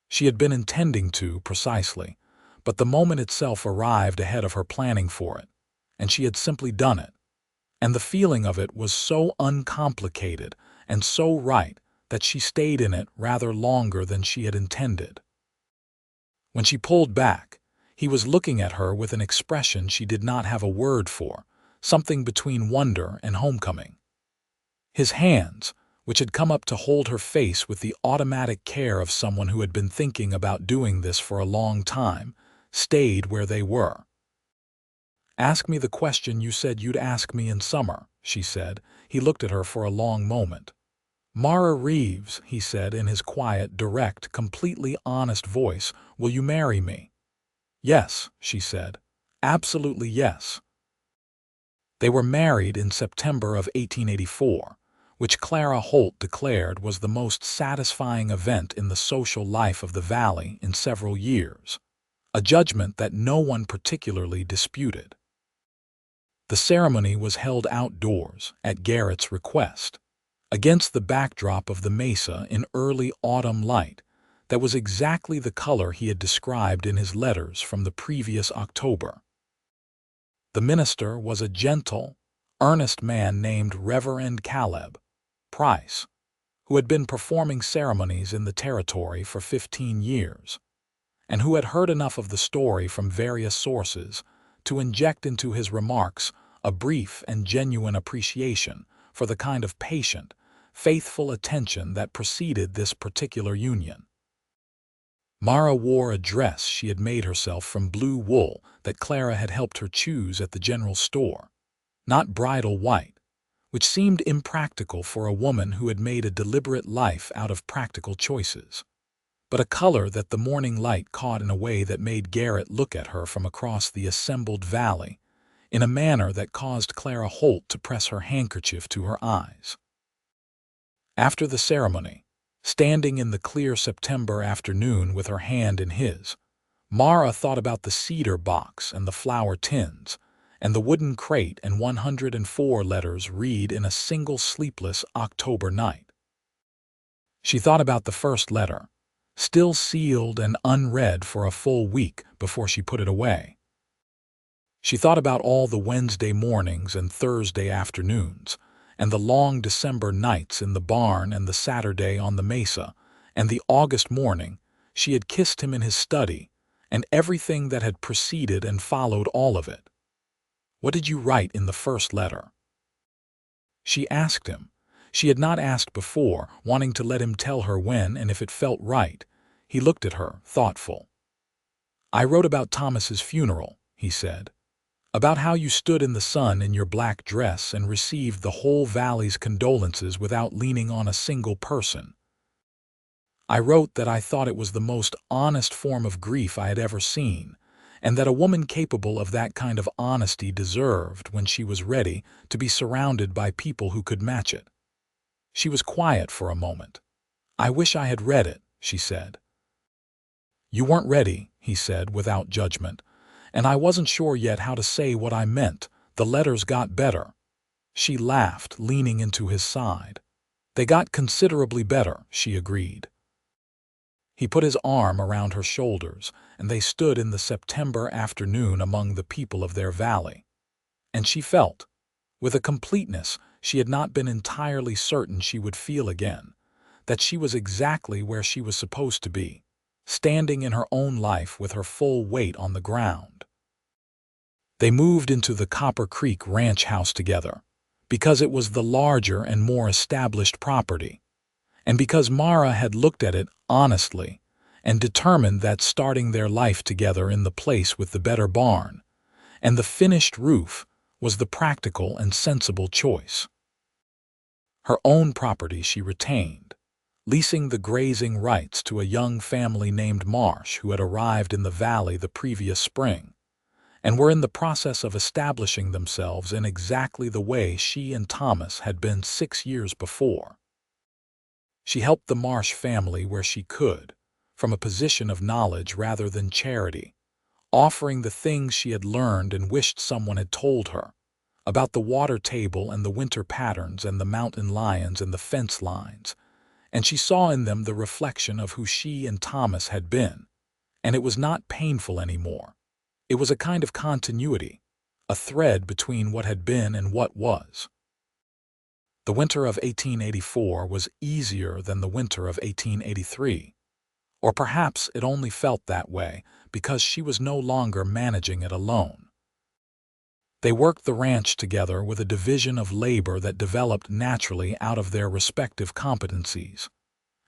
Speaker 1: She had been intending to, precisely, but the moment itself arrived ahead of her planning for it, and she had simply done it. And the feeling of it was so uncomplicated and so right that she stayed in it rather longer than she had intended. When she pulled back, he was looking at her with an expression she did not have a word for, something between wonder and homecoming. His hands, which had come up to hold her face with the automatic care of someone who had been thinking about doing this for a long time, stayed where they were. "Ask me the question you said you'd ask me in summer," she said. He looked at her for a long moment. "Mara Reeves," he said in his quiet, direct, completely honest voice, "will you marry me?" "Yes," she said. "Absolutely yes." They were married in September of 1884, which Clara Holt declared was the most satisfying event in the social life of the Valley in several years, a judgment that no one particularly disputed. The ceremony was held outdoors, at Garrett's request, against the backdrop of the mesa in early autumn light that was exactly the color he had described in his letters from the previous October. The minister was a gentle, earnest man named Reverend Caleb Price, who had been performing ceremonies in the territory for 15 years, and who had heard enough of the story from various sources to inject into his remarks a brief and genuine appreciation for the kind of patient, faithful attention that preceded this particular union. Mara wore a dress she had made herself from blue wool that Clara had helped her choose at the general store, not bridal white, which seemed impractical for a woman who had made a deliberate life out of practical choices, but a color that the morning light caught in a way that made Garrett look at her from across the assembled valley in a manner that caused Clara Holt to press her handkerchief to her eyes. After the ceremony, standing in the clear September afternoon with her hand in his, Mara thought about the cedar box and the flower tins, and the wooden crate and 104 letters read in a single sleepless October night. She thought about the first letter, still sealed and unread for a full week before she put it away. She thought about all the Wednesday mornings and Thursday afternoons, and the long December nights in the barn and the Saturday on the mesa, and the August morning she had kissed him in his study, and everything that had preceded and followed all of it. What did you write in the first letter? She asked him. She had not asked before, wanting to let him tell her when and if it felt right. He looked at her, thoughtful. I wrote about Thomas's funeral, he said. About how you stood in the sun in your black dress and received the whole valley's condolences without leaning on a single person. I wrote that I thought it was the most honest form of grief I had ever seen, and that a woman capable of that kind of honesty deserved, when she was ready, to be surrounded by people who could match it. She was quiet for a moment. I wish I had read it, she said. You weren't ready, he said without judgment, and I wasn't sure yet how to say what I meant. The letters got better. She laughed, leaning into his side. They got considerably better, she agreed. He put his arm around her shoulders, and they stood in the September afternoon among the people of their valley. And she felt, with a completeness she had not been entirely certain she would feel again, that she was exactly where she was supposed to be, standing in her own life with her full weight on the ground. They moved into the Copper Creek ranch house together, because it was the larger and more established property, and because Mara had looked at it honestly and determined that starting their life together in the place with the better barn and the finished roof was the practical and sensible choice. Her own property she retained, leasing the grazing rights to a young family named Marsh who had arrived in the valley the previous spring, and were in the process of establishing themselves in exactly the way she and Thomas had been 6 years before. She helped the Marsh family where she could, from a position of knowledge rather than charity, offering the things she had learned and wished someone had told her, about the water table and the winter patterns and the mountain lions and the fence lines, and she saw in them the reflection of who she and Thomas had been, and it was not painful anymore. It was a kind of continuity, a thread between what had been and what was. The winter of 1884 was easier than the winter of 1883, or perhaps it only felt that way because she was no longer managing it alone. They worked the ranch together with a division of labor that developed naturally out of their respective competencies,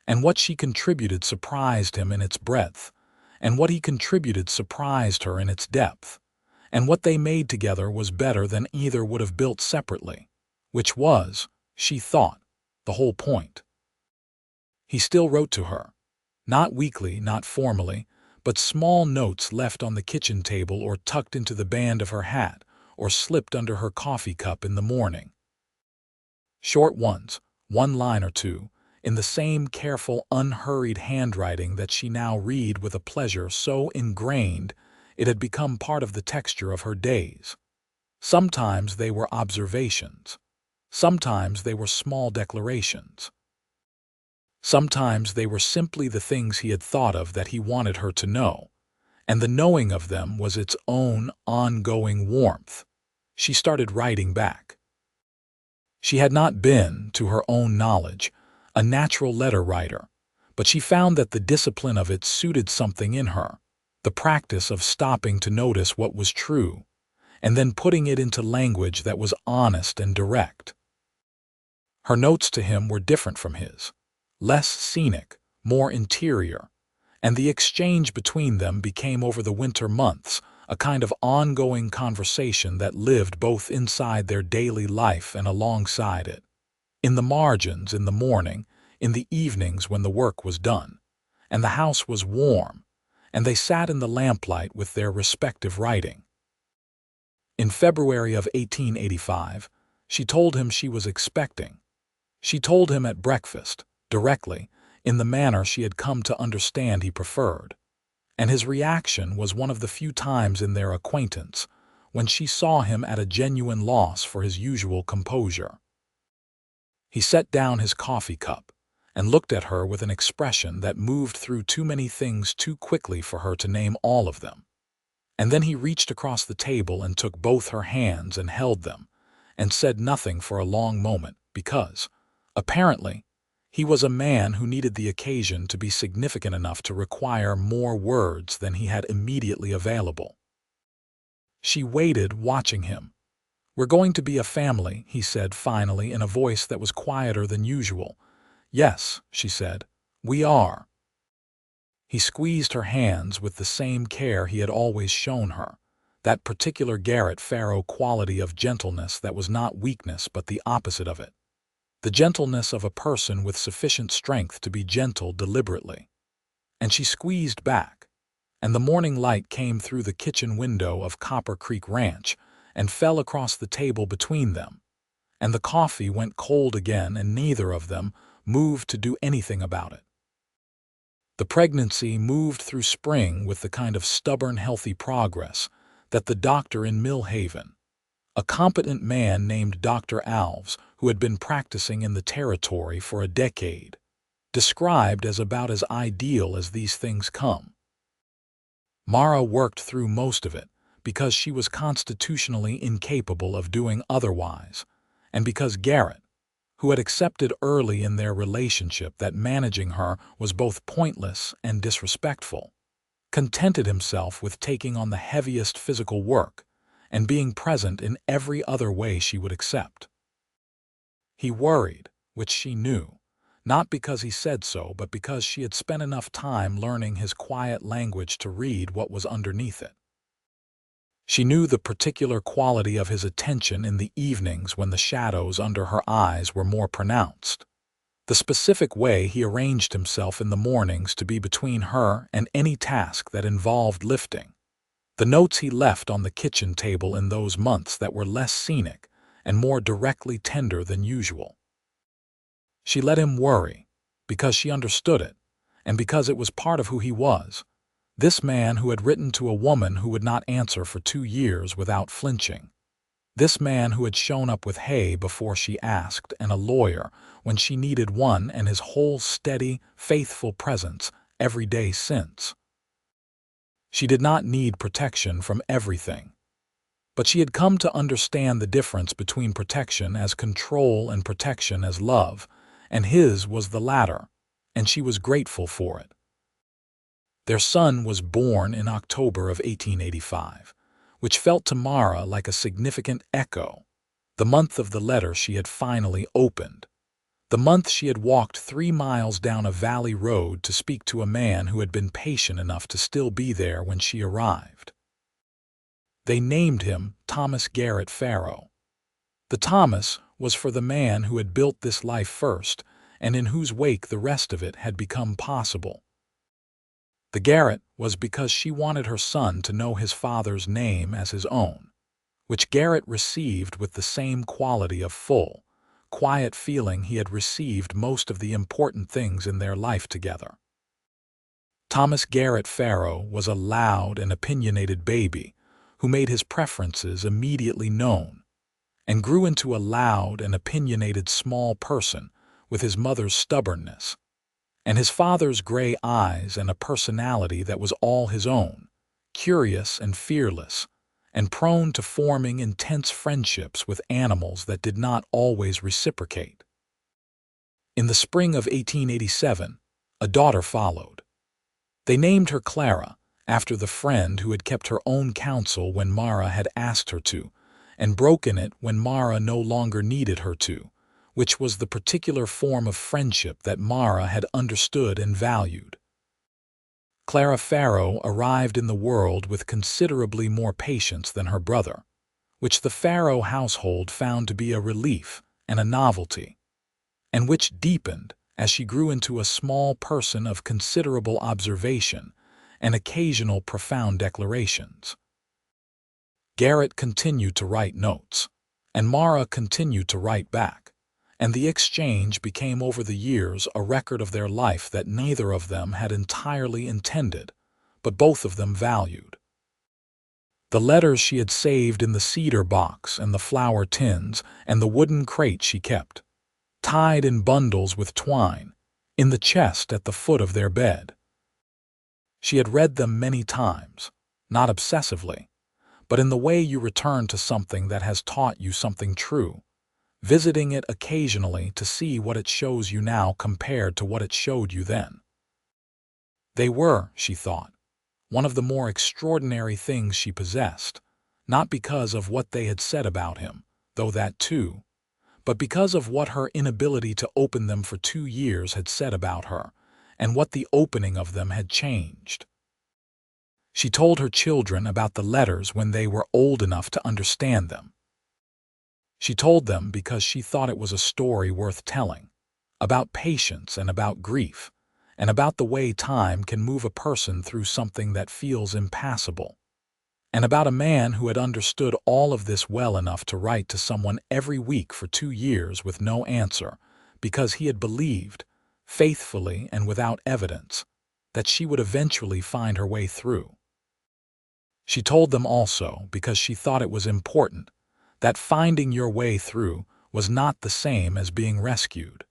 Speaker 1: and what she contributed surprised him in its breadth, and what he contributed surprised her in its depth, and what they made together was better than either would have built separately, which was, she thought, the whole point. He still wrote to her, not weekly, not formally, but small notes left on the kitchen table or tucked into the band of her hat or slipped under her coffee cup in the morning. Short ones, one line or two, in the same careful, unhurried handwriting that she now read with a pleasure so ingrained it had become part of the texture of her days. Sometimes they were observations. Sometimes they were small declarations. Sometimes they were simply the things he had thought of that he wanted her to know, and the knowing of them was its own ongoing warmth. She started writing back. She had not been, to her own knowledge, a natural letter writer, but she found that the discipline of it suited something in her, the practice of stopping to notice what was true, and then putting it into language that was honest and direct. Her notes to him were different from his, less scenic, more interior, and the exchange between them became over the winter months a kind of ongoing conversation that lived both inside their daily life and alongside it. In the margins, in the morning, in the evenings when the work was done, and the house was warm, and they sat in the lamplight with their respective writing. In February of 1885, she told him she was expecting. She told him at breakfast, directly, in the manner she had come to understand he preferred, and his reaction was one of the few times in their acquaintance when she saw him at a genuine loss for his usual composure. He set down his coffee cup and looked at her with an expression that moved through too many things too quickly for her to name all of them. And then he reached across the table and took both her hands and held them, and said nothing for a long moment because, apparently, he was a man who needed the occasion to be significant enough to require more words than he had immediately available. She waited, watching him. "We're going to be a family," he said finally in a voice that was quieter than usual. "Yes," she said, "we are." He squeezed her hands with the same care he had always shown her, that particular Garrett Farrow quality of gentleness that was not weakness but the opposite of it. The gentleness of a person with sufficient strength to be gentle deliberately. And she squeezed back, and the morning light came through the kitchen window of Copper Creek Ranch and fell across the table between them, and the coffee went cold again and neither of them moved to do anything about it. The pregnancy moved through spring with the kind of stubborn, healthy progress that the doctor in Mill Haven, a competent man named Dr. Alves, who had been practicing in the territory for a decade, described as about as ideal as these things come. Mara worked through most of it because she was constitutionally incapable of doing otherwise, and because Garrett, who had accepted early in their relationship that managing her was both pointless and disrespectful, contented himself with taking on the heaviest physical work and being present in every other way she would accept. He worried, which she knew, not because he said so, but because she had spent enough time learning his quiet language to read what was underneath it. She knew the particular quality of his attention in the evenings when the shadows under her eyes were more pronounced, the specific way he arranged himself in the mornings to be between her and any task that involved lifting, the notes he left on the kitchen table in those months that were less scenic and more directly tender than usual. She let him worry, because she understood it, and because it was part of who he was, this man who had written to a woman who would not answer for 2 years without flinching, this man who had shown up with hay before she asked and a lawyer when she needed one and his whole steady, faithful presence every day since. She did not need protection from everything, but she had come to understand the difference between protection as control and protection as love, and his was the latter, and she was grateful for it. Their son was born in October of 1885, which felt to Mara like a significant echo, the month of the letter she had finally opened, the month she had walked 3 miles down a valley road to speak to a man who had been patient enough to still be there when she arrived. They named him Thomas Garrett Farrow. The Thomas was for the man who had built this life first and in whose wake the rest of it had become possible. The Garrett was because she wanted her son to know his father's name as his own, which Garrett received with the same quality of full, quiet feeling he had received most of the important things in their life together. Thomas Garrett Farrow was a loud and opinionated baby who made his preferences immediately known, and grew into a loud and opinionated small person with his mother's stubbornness, and his father's gray eyes and a personality that was all his own, curious and fearless, and prone to forming intense friendships with animals that did not always reciprocate. In the spring of 1887, a daughter followed. They named her Clara, after the friend who had kept her own counsel when Mara had asked her to, and broken it when Mara no longer needed her to, which was the particular form of friendship that Mara had understood and valued. Clara Farrow arrived in the world with considerably more patience than her brother, which the Farrow household found to be a relief and a novelty, and which deepened as she grew into a small person of considerable observation and occasional profound declarations. Garrett continued to write notes, and Mara continued to write back, and the exchange became over the years a record of their life that neither of them had entirely intended, but both of them valued. The letters she had saved in the cedar box and the flour tins and the wooden crate she kept, tied in bundles with twine, in the chest at the foot of their bed. She had read them many times, not obsessively, but in the way you return to something that has taught you something true, visiting it occasionally to see what it shows you now compared to what it showed you then. They were, she thought, one of the more extraordinary things she possessed, not because of what they had said about him, though that too, but because of what her inability to open them for 2 years had said about her, and what the opening of them had changed. She told her children about the letters when they were old enough to understand them. She told them because she thought it was a story worth telling, about patience and about grief, and about the way time can move a person through something that feels impassable, and about a man who had understood all of this well enough to write to someone every week for 2 years with no answer, because he had believed, faithfully and without evidence, that she would eventually find her way through. She told them also because she thought it was important that finding your way through was not the same as being rescued.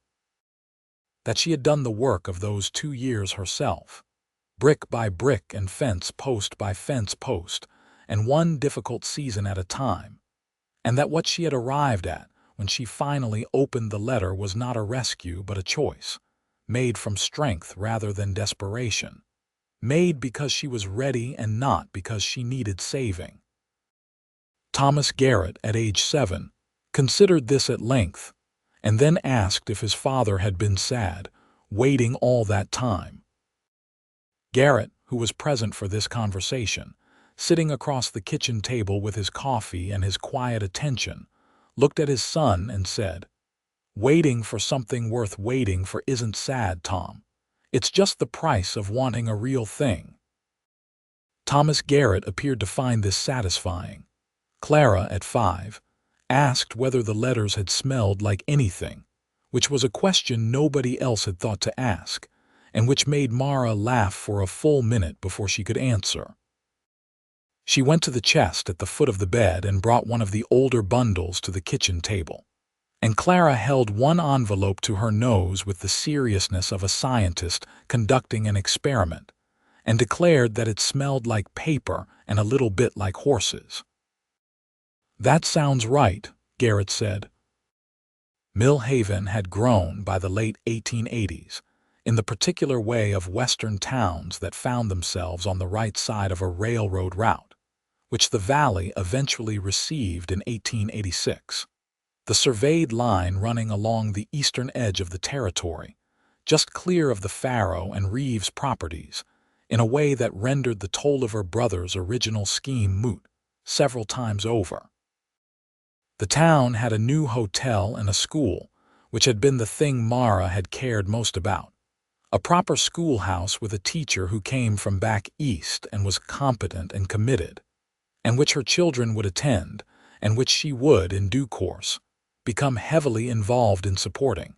Speaker 1: That she had done the work of those 2 years herself, brick by brick and fence post by fence post, and one difficult season at a time, and that what she had arrived at when she finally opened the letter was not a rescue but a choice, made from strength rather than desperation, made because she was ready and not because she needed saving. Thomas Garrett, at age 7, considered this at length, and then asked if his father had been sad, waiting all that time. Garrett, who was present for this conversation, sitting across the kitchen table with his coffee and his quiet attention, looked at his son and said, "Waiting for something worth waiting for isn't sad, Tom. It's just the price of wanting a real thing." Thomas Garrett appeared to find this satisfying. Clara, at 5, asked whether the letters had smelled like anything, which was a question nobody else had thought to ask, and which made Mara laugh for a full minute before she could answer. She went to the chest at the foot of the bed and brought one of the older bundles to the kitchen table, and Clara held one envelope to her nose with the seriousness of a scientist conducting an experiment, and declared that it smelled like paper and a little bit like horses. "That sounds right," Garrett said. Mill Haven had grown by the late 1880s in the particular way of western towns that found themselves on the right side of a railroad route, which the valley eventually received in 1886. The surveyed line running along the eastern edge of the territory, just clear of the Farrow and Reeves properties, in a way that rendered the Tolliver brothers' original scheme moot several times over. The town had a new hotel and a school, which had been the thing Mara had cared most about. A proper schoolhouse with a teacher who came from back east and was competent and committed, and which her children would attend, and which she would, in due course, become heavily involved in supporting.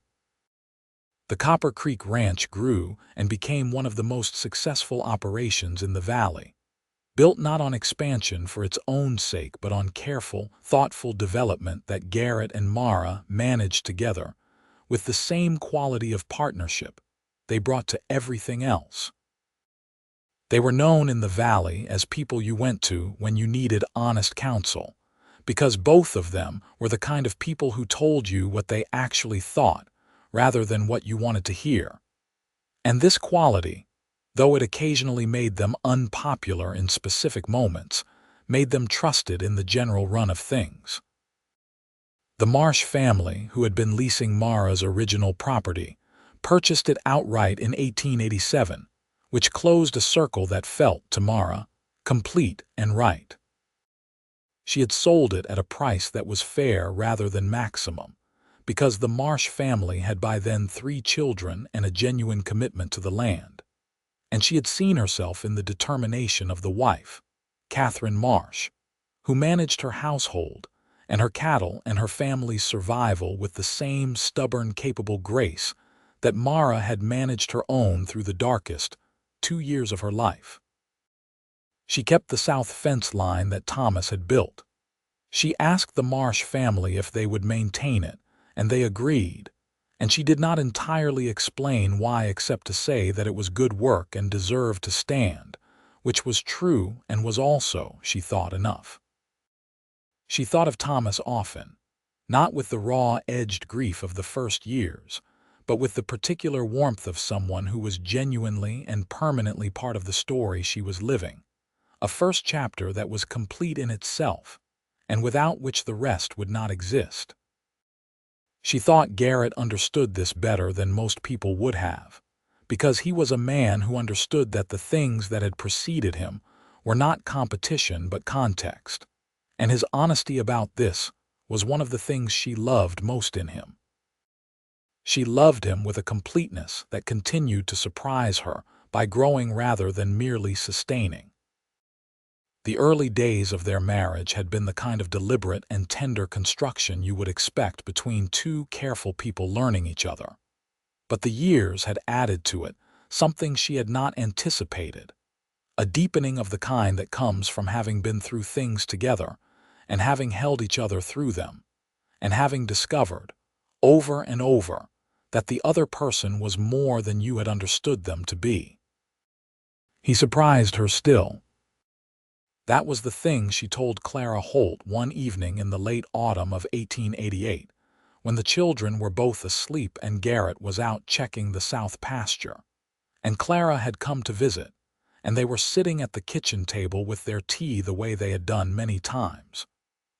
Speaker 1: The Copper Creek Ranch grew and became one of the most successful operations in the valley. built not on expansion for its own sake but on careful, thoughtful development that Garrett and Mara managed together, with the same quality of partnership they brought to everything else. They were known in the valley as people you went to when you needed honest counsel, because both of them were the kind of people who told you what they actually thought rather than what you wanted to hear. And this quality, though it occasionally made them unpopular in specific moments, made them trusted in the general run of things. The Marsh family, who had been leasing Mara's original property, purchased it outright in 1887, which closed a circle that felt, to Mara, complete and right. She had sold it at a price that was fair rather than maximum, because the Marsh family had by then 3 children and a genuine commitment to the land. And she had seen herself in the determination of the wife, Catherine Marsh, who managed her household and her cattle and her family's survival with the same stubborn, capable grace that Mara had managed her own through the darkest 2 years of her life. She kept the south fence line that Thomas had built. She asked the Marsh family if they would maintain it, and they agreed, and she did not entirely explain why except to say that it was good work and deserved to stand, which was true and was also, she thought, enough. She thought of Thomas often, not with the raw-edged grief of the first years, but with the particular warmth of someone who was genuinely and permanently part of the story she was living, a first chapter that was complete in itself, and without which the rest would not exist. She thought Garrett understood this better than most people would have, because he was a man who understood that the things that had preceded him were not competition but context, and his honesty about this was one of the things she loved most in him. She loved him with a completeness that continued to surprise her by growing rather than merely sustaining. The early days of their marriage had been the kind of deliberate and tender construction you would expect between 2 careful people learning each other. But the years had added to it something she had not anticipated, a deepening of the kind that comes from having been through things together and having held each other through them, and having discovered, over and over, that the other person was more than you had understood them to be. He surprised her still. That was the thing she told Clara Holt one evening in the late autumn of 1888, when the children were both asleep and Garrett was out checking the south pasture, and Clara had come to visit, and they were sitting at the kitchen table with their tea the way they had done many times.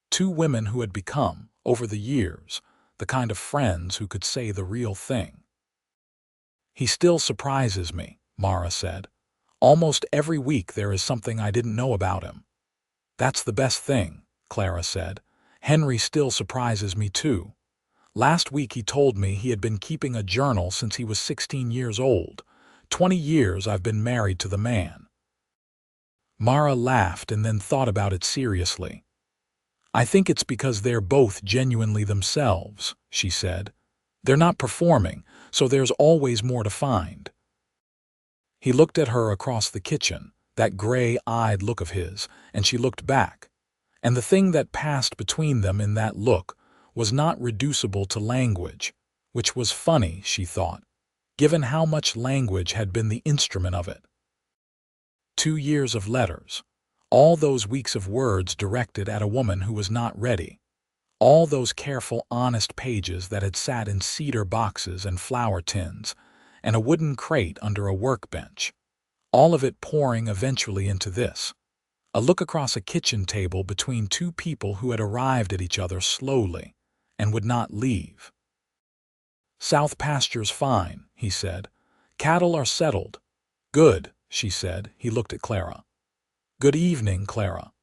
Speaker 1: 2 women who had become, over the years, the kind of friends who could say the real thing. "He still surprises me," Mara said. "Almost every week there is something I didn't know about him." "That's the best thing," Clara said. "Henry still surprises me too. Last week he told me he had been keeping a journal since he was 16 years old. 20 years I've been married to the man." Mara laughed and then thought about it seriously. "I think it's because they're both genuinely themselves," she said. "They're not performing, so there's always more to find." He looked at her across the kitchen, that gray-eyed look of his, and she looked back, and the thing that passed between them in that look was not reducible to language, which was funny, she thought, given how much language had been the instrument of it. 2 years of letters, all those weeks of words directed at a woman who was not ready, all those careful, honest pages that had sat in cedar boxes and flour tins, and a wooden crate under a workbench, all of it pouring eventually into this, a look across a kitchen table between 2 people who had arrived at each other slowly and would not leave. "South pasture's fine," he said. "Cattle are settled." "Good," she said. He looked at Clara. "Good evening, Clara."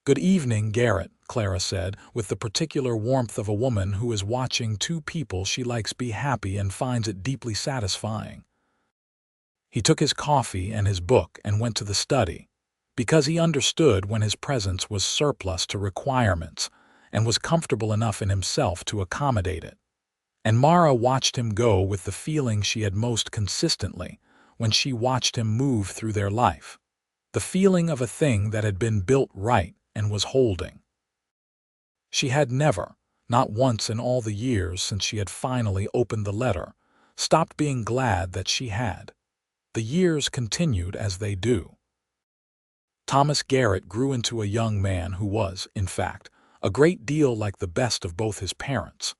Speaker 1: "Good evening, Garrett," Clara said, with the particular warmth of a woman who is watching 2 people she likes be happy and finds it deeply satisfying. He took his coffee and his book and went to the study, because he understood when his presence was surplus to requirements and was comfortable enough in himself to accommodate it. And Mara watched him go with the feeling she had most consistently when she watched him move through their life, the feeling of a thing that had been built right and was holding. She had never, not once in all the years since she had finally opened the letter, stopped being glad that she had. The years continued as they do. Thomas Garrett grew into a young man who was, in fact, a great deal like the best of both his parents,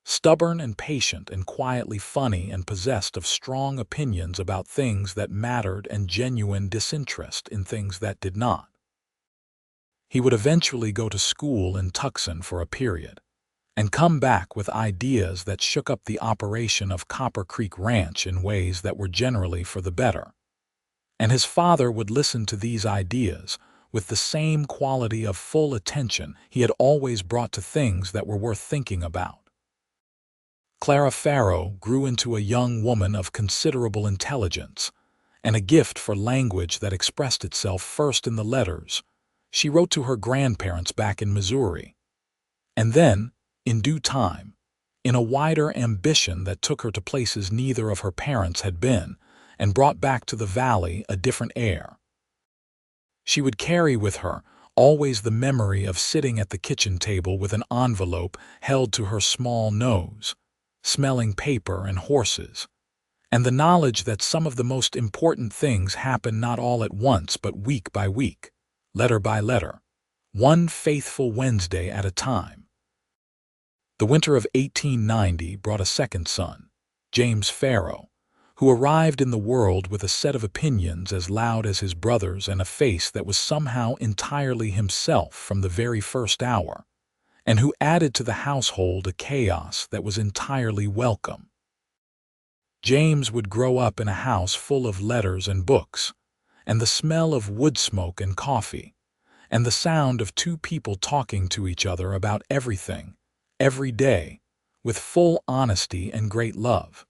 Speaker 1: stubborn and patient and quietly funny and possessed of strong opinions about things that mattered and genuine disinterest in things that did not. He would eventually go to school in Tucson for a period, and come back with ideas that shook up the operation of Copper Creek Ranch in ways that were generally for the better. And his father would listen to these ideas with the same quality of full attention he had always brought to things that were worth thinking about. Clara Farrow grew into a young woman of considerable intelligence and a gift for language that expressed itself first in the letters she wrote to her grandparents back in Missouri, and then, in due time, in a wider ambition that took her to places neither of her parents had been, and brought back to the valley a different air. She would carry with her always the memory of sitting at the kitchen table with an envelope held to her small nose, smelling paper and horses, and the knowledge that some of the most important things happen not all at once but week by week, letter by letter, one faithful Wednesday at a time. The winter of 1890 brought a second son, James Farrow, who arrived in the world with a set of opinions as loud as his brother's and a face that was somehow entirely himself from the very first hour, and who added to the household a chaos that was entirely welcome. James would grow up in a house full of letters and books, and the smell of wood smoke and coffee, and the sound of two people talking to each other about everything, every day, with full honesty and great love.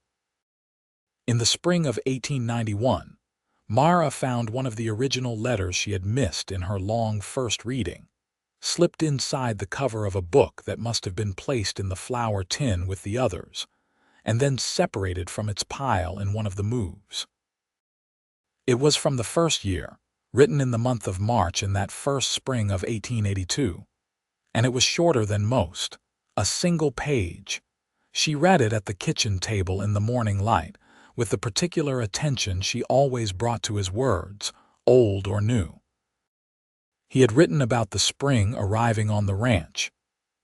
Speaker 1: In the spring of 1891, Mara found one of the original letters she had missed in her long first reading, slipped inside the cover of a book that must have been placed in the flour tin with the others, and then separated from its pile in one of the moves. It was from the first year, written in the month of March in that first spring of 1882, and it was shorter than most, a single page. She read it at the kitchen table in the morning light, with the particular attention she always brought to his words, old or new. He had written about the spring arriving on the ranch,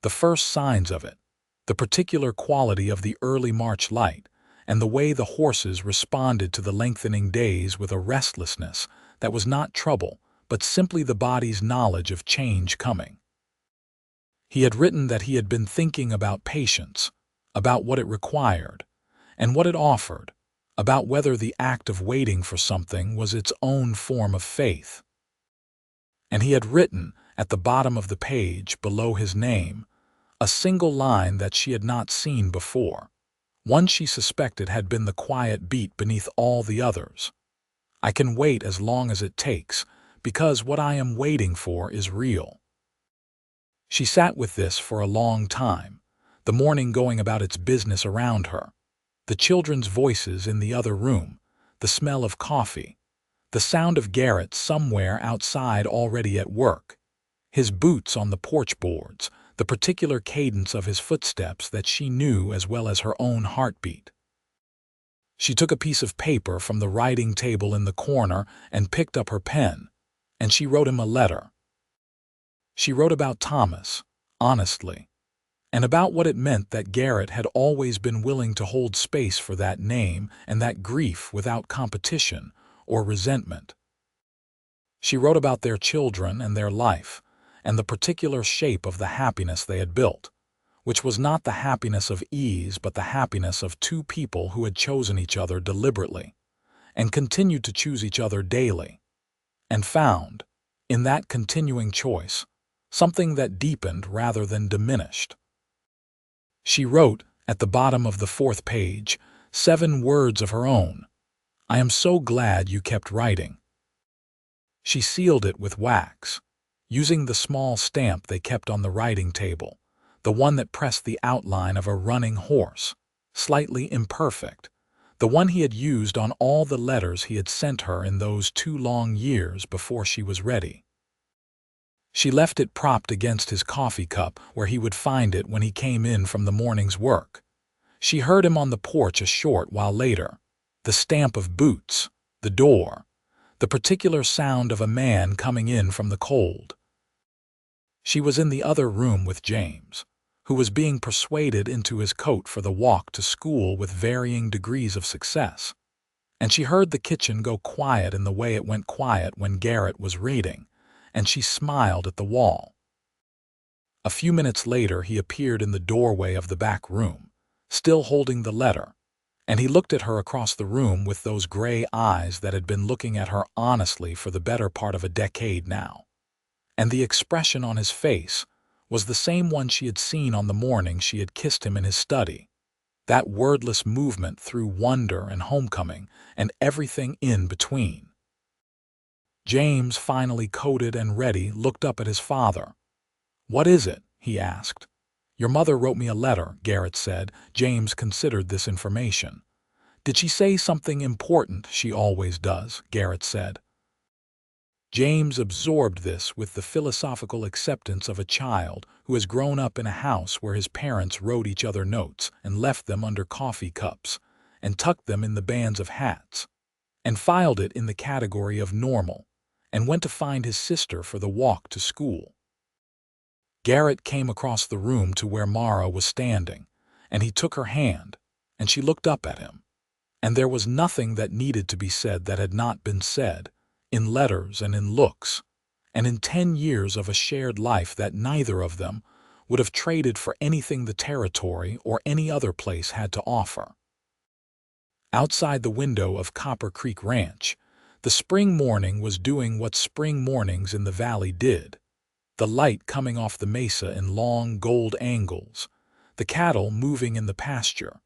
Speaker 1: the first signs of it, the particular quality of the early March light, and the way the horses responded to the lengthening days with a restlessness that was not trouble, but simply the body's knowledge of change coming. He had written that he had been thinking about patience, about what it required, and what it offered, about whether the act of waiting for something was its own form of faith. And he had written, at the bottom of the page, below his name, a single line that she had not seen before, one she suspected had been the quiet beat beneath all the others. I can wait as long as it takes, because what I am waiting for is real. She sat with this for a long time, the morning going about its business around her, the children's voices in the other room, the smell of coffee, the sound of Garrett somewhere outside already at work, his boots on the porch boards, the particular cadence of his footsteps that she knew as well as her own heartbeat. She took a piece of paper from the writing table in the corner and picked up her pen, and she wrote him a letter. She wrote about Thomas, honestly, and about what it meant that Garrett had always been willing to hold space for that name and that grief without competition or resentment. She wrote about their children and their life, and the particular shape of the happiness they had built, which was not the happiness of ease but the happiness of two people who had chosen each other deliberately, and continued to choose each other daily, and found, in that continuing choice, something that deepened rather than diminished. She wrote, at the bottom of the fourth page, 7 words of her own. I am so glad you kept writing. She sealed it with wax, using the small stamp they kept on the writing table, the one that pressed the outline of a running horse, slightly imperfect, the one he had used on all the letters he had sent her in those 2 long years before she was ready. She left it propped against his coffee cup where he would find it when he came in from the morning's work. She heard him on the porch a short while later. The stamp of boots, the door, the particular sound of a man coming in from the cold. She was in the other room with James, who was being persuaded into his coat for the walk to school with varying degrees of success. And she heard the kitchen go quiet in the way it went quiet when Garrett was reading, and she smiled at the wall. A few minutes later he appeared in the doorway of the back room, still holding the letter, and he looked at her across the room with those gray eyes that had been looking at her honestly for the better part of a decade now. And the expression on his face was the same one she had seen on the morning she had kissed him in his study. That wordless movement through wonder and homecoming and everything in between. James, finally coated and ready, looked up at his father. "What is it?" he asked. "Your mother wrote me a letter," Garrett said. James considered this information. "Did she say something important?" "She always does," Garrett said. James absorbed this with the philosophical acceptance of a child who has grown up in a house where his parents wrote each other notes and left them under coffee cups, and tucked them in the bands of hats, and filed it in the category of normal, and went to find his sister for the walk to school. Garrett came across the room to where Mara was standing, and he took her hand, and she looked up at him. And there was nothing that needed to be said that had not been said, in letters and in looks, and in 10 years of a shared life that neither of them would have traded for anything the territory or any other place had to offer. Outside the window of Copper Creek Ranch, the spring morning was doing what spring mornings in the valley did. The light coming off the mesa in long gold angles, the cattle moving in the pasture,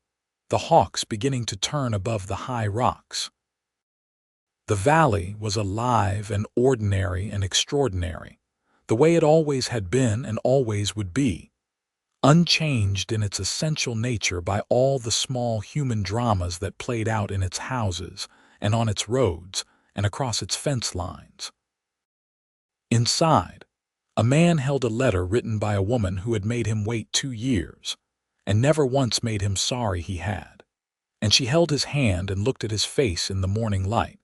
Speaker 1: the hawks beginning to turn above the high rocks. The valley was alive and ordinary and extraordinary, the way it always had been and always would be, unchanged in its essential nature by all the small human dramas that played out in its houses and on its roads and across its fence lines. Inside, a man held a letter written by a woman who had made him wait 2 years, and never once made him sorry he had. And she held his hand and looked at his face in the morning light,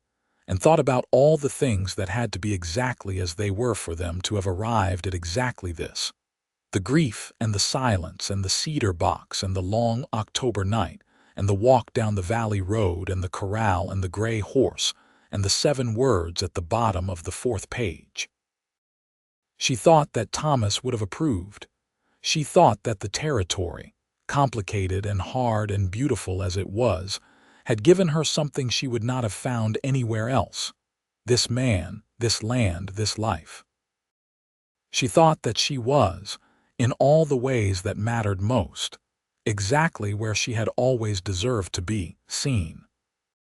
Speaker 1: and thought about all the things that had to be exactly as they were for them to have arrived at exactly this. The grief and the silence and the cedar box and the long October night and the walk down the valley road and the corral and the gray horse and the 7 words at the bottom of the 4th page. She thought that Thomas would have approved. She thought that the territory, complicated and hard and beautiful as it was, had given her something she would not have found anywhere else. This man, this land, this life. She thought that she was, in all the ways that mattered most, exactly where she had always deserved to be, seen.